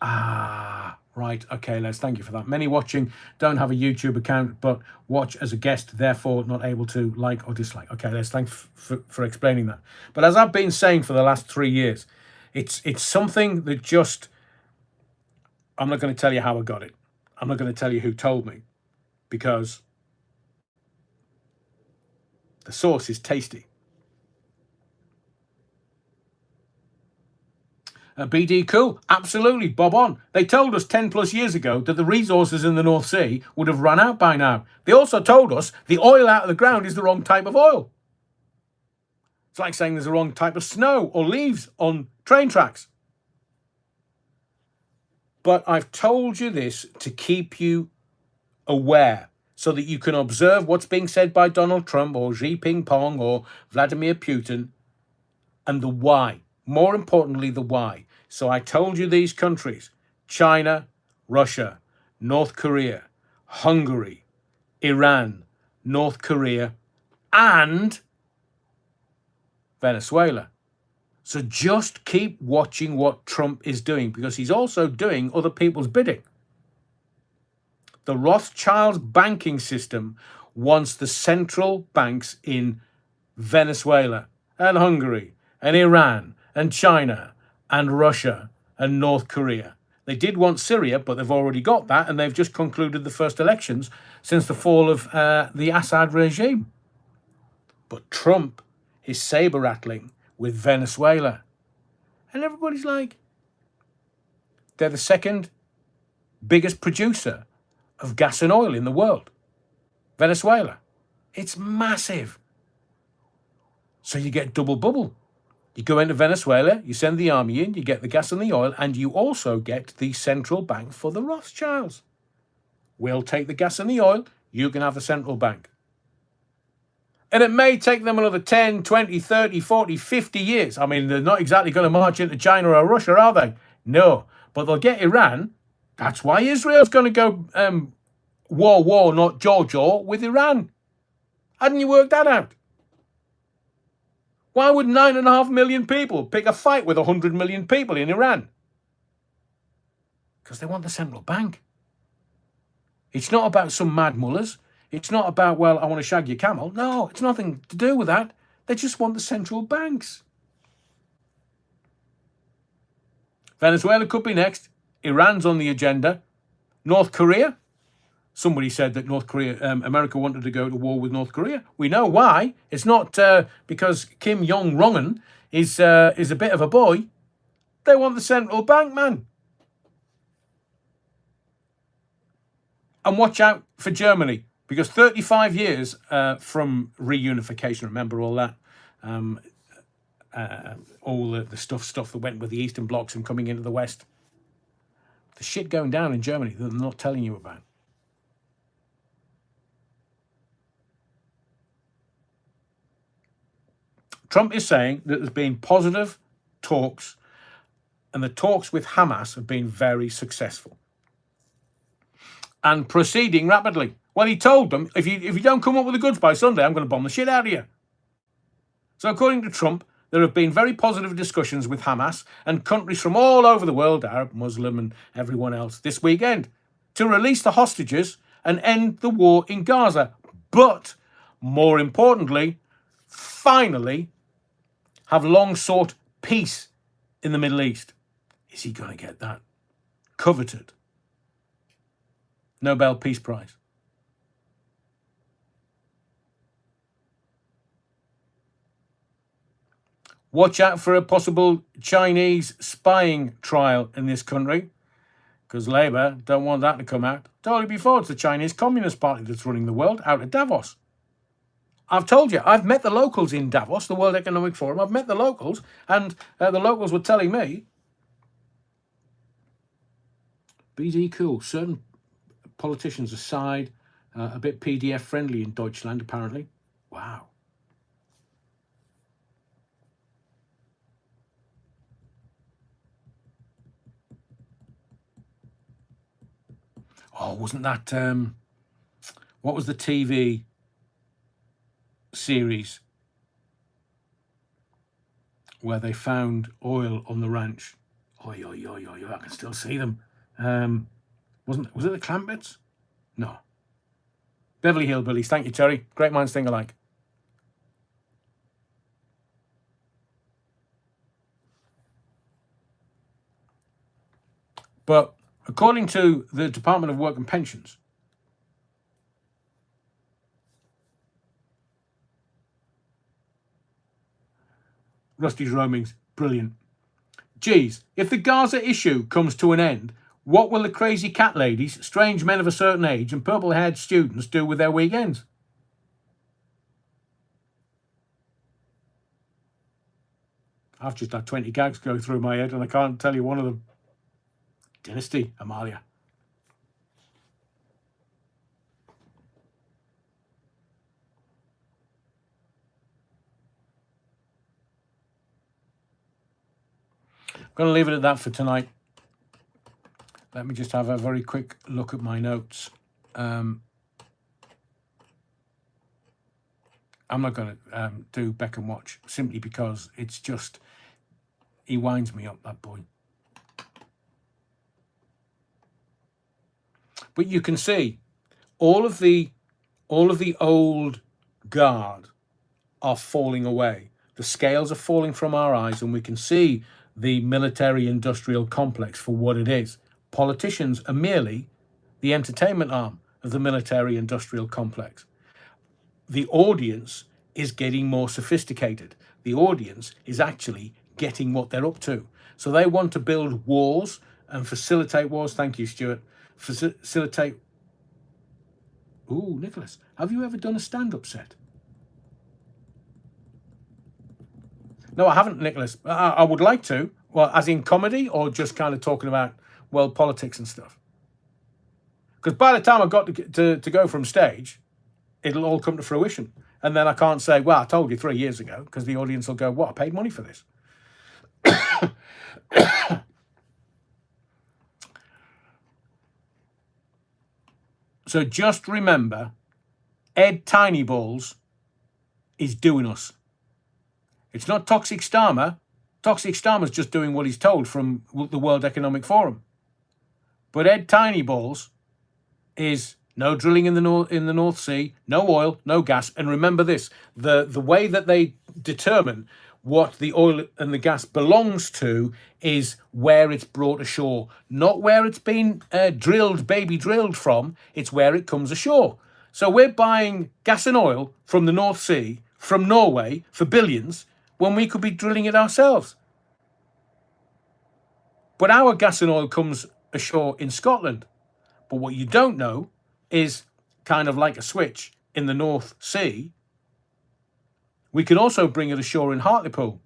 Ah, right. Okay, Les, thank you for that. Many watching don't have a YouTube account, but watch as a guest, therefore not able to like or dislike. Okay, Les, thanks for explaining that. But as I've been saying for the last 3 years, it's something that just, I'm not going to tell you how I got it. I'm not going to tell you who told me, because the sauce is tasty. BD, cool. Absolutely, bob on. They told us 10 plus years ago that the resources in the North Sea would have run out by now. They also told us the oil out of the ground is the wrong type of oil. It's like saying there's the wrong type of snow or leaves on train tracks. But I've told you this to keep you aware, so that you can observe what's being said by Donald Trump or Xi Jinping or Vladimir Putin, and the why. More importantly, the why. So I told you these countries: China, Russia, North Korea, Hungary, Iran, North Korea, and Venezuela. So just keep watching what Trump is doing, because he's also doing other people's bidding. The Rothschilds banking system wants the central banks in Venezuela and Hungary and Iran and China and Russia and North Korea. They did want Syria, but they've already got that, and they've just concluded the first elections since the fall of the Assad regime. But Trump is saber rattling with Venezuela. And everybody's like, they're the second biggest producer of gas and oil in the world. Venezuela. It's massive. So you get double bubble. You go into Venezuela, you send the army in, you get the gas and the oil, and you also get the central bank for the Rothschilds. We'll take the gas and the oil, you can have the central bank. And it may take them another 10, 20, 30, 40, 50 years. I mean, they're not exactly going to march into China or Russia, are they? No. But they'll get Iran. That's why Israel's going to go war, not jaw, with Iran. Hadn't you worked that out? Why would 9.5 million people pick a fight with 100 million people in Iran? Because they want the central bank. It's not about some mad mullahs. It's not about, well, I want to shag your camel. No, it's nothing to do with that. They just want the central banks. Venezuela could be next. Iran's on the agenda. North Korea. Somebody said that America wanted to go to war with North Korea. We know why. It's not because Kim Jong-un is a bit of a boy. They want the central bank, man. And watch out for Germany, because 35 years from reunification, remember all that? All the stuff that went with the Eastern blocs and coming into the West. The shit going down in Germany that they're not telling you about. Trump is saying that there's been positive talks, and the talks with Hamas have been very successful and proceeding rapidly. Well, he told them, if you don't come up with the goods by Sunday, I'm going to bomb the shit out of you. So according to Trump, there have been very positive discussions with Hamas and countries from all over the world, Arab, Muslim, and everyone else, this weekend to release the hostages and end the war in Gaza. But more importantly, finally, have long sought peace in the Middle East. Is he going to get that? Coveted Nobel Peace Prize. Watch out for a possible Chinese spying trial in this country, because Labour don't want that to come out. Told you before, it's the Chinese Communist Party that's running the world out of Davos. I've told you, I've met the locals in Davos, the World Economic Forum. I've met the locals, and the locals were telling me, BD cool, certain politicians aside, a bit PDF friendly in Deutschland, apparently. Wow. Oh, wasn't that, what was the TV series where they found oil on the ranch? Oi, oi, oi, oi, oi, I can still see them. Was it the Clampets? No. Beverly Hillbillies. Thank you, Terry. Great minds think alike. But according to the Department of Work and Pensions, Rusty's roaming's brilliant. Geez, if the Gaza issue comes to an end, what will the crazy cat ladies, strange men of a certain age, and purple-haired students do with their weekends? I've just had 20 gags go through my head and I can't tell you one of them. Dynasty, Amalia. I'm going to leave it at that for tonight. Let me just have a very quick look at my notes. I'm not going to do Beck and Watch simply because it's just, he winds me up, that boy. But you can see all of the old guard are falling away. The scales are falling from our eyes, and we can see the military-industrial complex for what it is. Politicians are merely the entertainment arm of the military-industrial complex. The audience is getting more sophisticated. The audience is actually getting what they're up to. So they want to build wars and facilitate wars. Thank you, Stuart. Facilitate. Ooh, Nicholas, have you ever done a stand-up set? No, I haven't, Nicholas. I would like to. Well, as in comedy, or just kind of talking about world politics and stuff? Because by the time I got to go from stage, it'll all come to fruition. And then I can't say, well, I told you 3 years ago, because the audience will go, what, I paid money for this? So just remember, Ed Tiny Balls is doing us. It's not Toxic Starmer. Toxic Starmer's just doing what he's told from the World Economic Forum. But Ed Tiny Balls is no drilling in the North Sea, no oil, no gas. And remember this, the way that they determine what the oil and the gas belongs to is where it's brought ashore, not where it's been baby drilled from. It's where it comes ashore. So we're buying gas and oil from the North Sea, from Norway, for billions, when we could be drilling it ourselves. But our gas and oil comes ashore in Scotland. But what you don't know is, kind of like a switch in the North Sea, we can also bring it ashore in Hartlepool.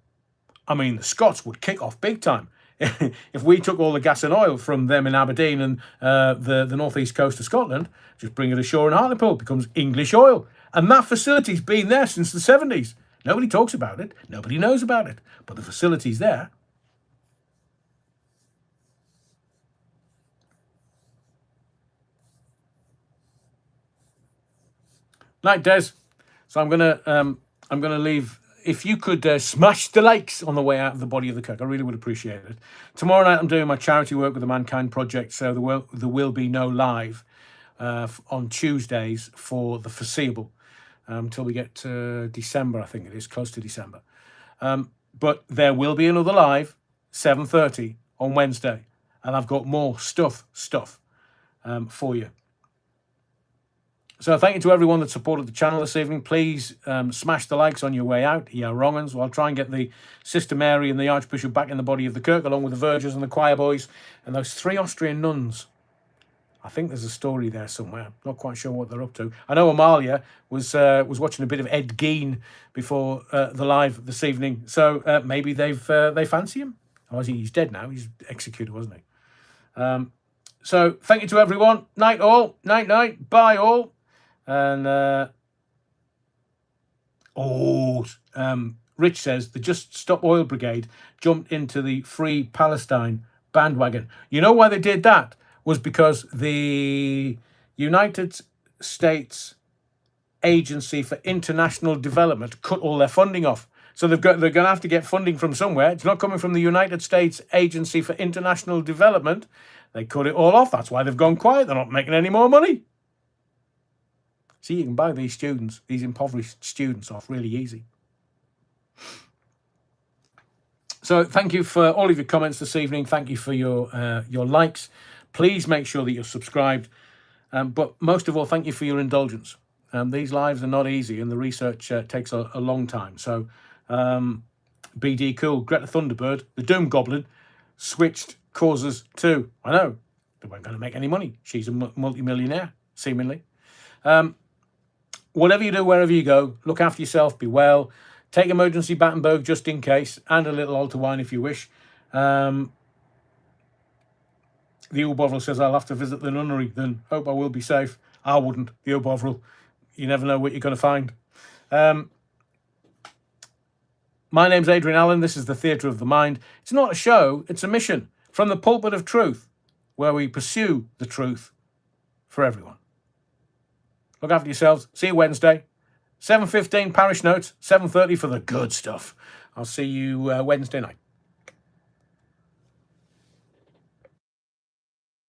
I mean, the Scots would kick off big time. If we took all the gas and oil from them in Aberdeen and the northeast coast of Scotland, just bring it ashore in Hartlepool, it becomes English oil. And that facility's been there since the 70s. Nobody talks about it. Nobody knows about it. But the facility's there. Night, Des. So I'm gonna leave. If you could smash the likes on the way out of the body of the cook, I really would appreciate it. Tomorrow night I'm doing my charity work with the Mankind Project, so there will be no live on Tuesdays for the foreseeable until we get to December. I think it is close to December, but there will be another live 7:30 on Wednesday, and I've got more stuff for you. So thank you to everyone that supported the channel this evening. Please smash the likes on your way out. Yeah, wrong-uns. Well, I'll try and get the Sister Mary and the Archbishop back in the body of the kirk, along with the Vergers and the choir boys and those 3 Austrian nuns. I think there's a story there somewhere. Not quite sure what they're up to. I know Amalia was watching a bit of Ed Gein before the live this evening. So maybe they fancy him. Oh, he's dead now. He's executed, wasn't he? So thank you to everyone. Night all. Night. Bye all. And Rich says the Just Stop Oil Brigade jumped into the Free Palestine bandwagon. You know why they did that? Was because the United States Agency for International Development cut all their funding off. So they're going to have to get funding from somewhere. It's not coming from the United States Agency for International Development. They cut it all off. That's why they've gone quiet. They're not making any more money. See, you can buy these students, these impoverished students, off really easy. So thank you for all of your comments this evening. Thank you for your likes. Please make sure that you're subscribed. But most of all, thank you for your indulgence. These lives are not easy, and the research takes a long time. So BD Cool, Greta Thunderbird, the Doom Goblin, switched causes too. I know, they weren't going to make any money. She's a multi-millionaire, seemingly. Whatever you do, wherever you go, look after yourself, be well. Take emergency Battenberg just in case, and a little altar wine if you wish. The old Bovril says, I'll have to visit the nunnery, then hope I will be safe. I wouldn't, the old Bovril. You never know what you're going to find. My name's Adrian Allen. This is the Theatre of the Mind. It's not a show, it's a mission. From the pulpit of truth, where we pursue the truth for everyone. Look after yourselves. See you Wednesday. 7:15 parish notes, 7:30 for the good stuff. I'll see you Wednesday night.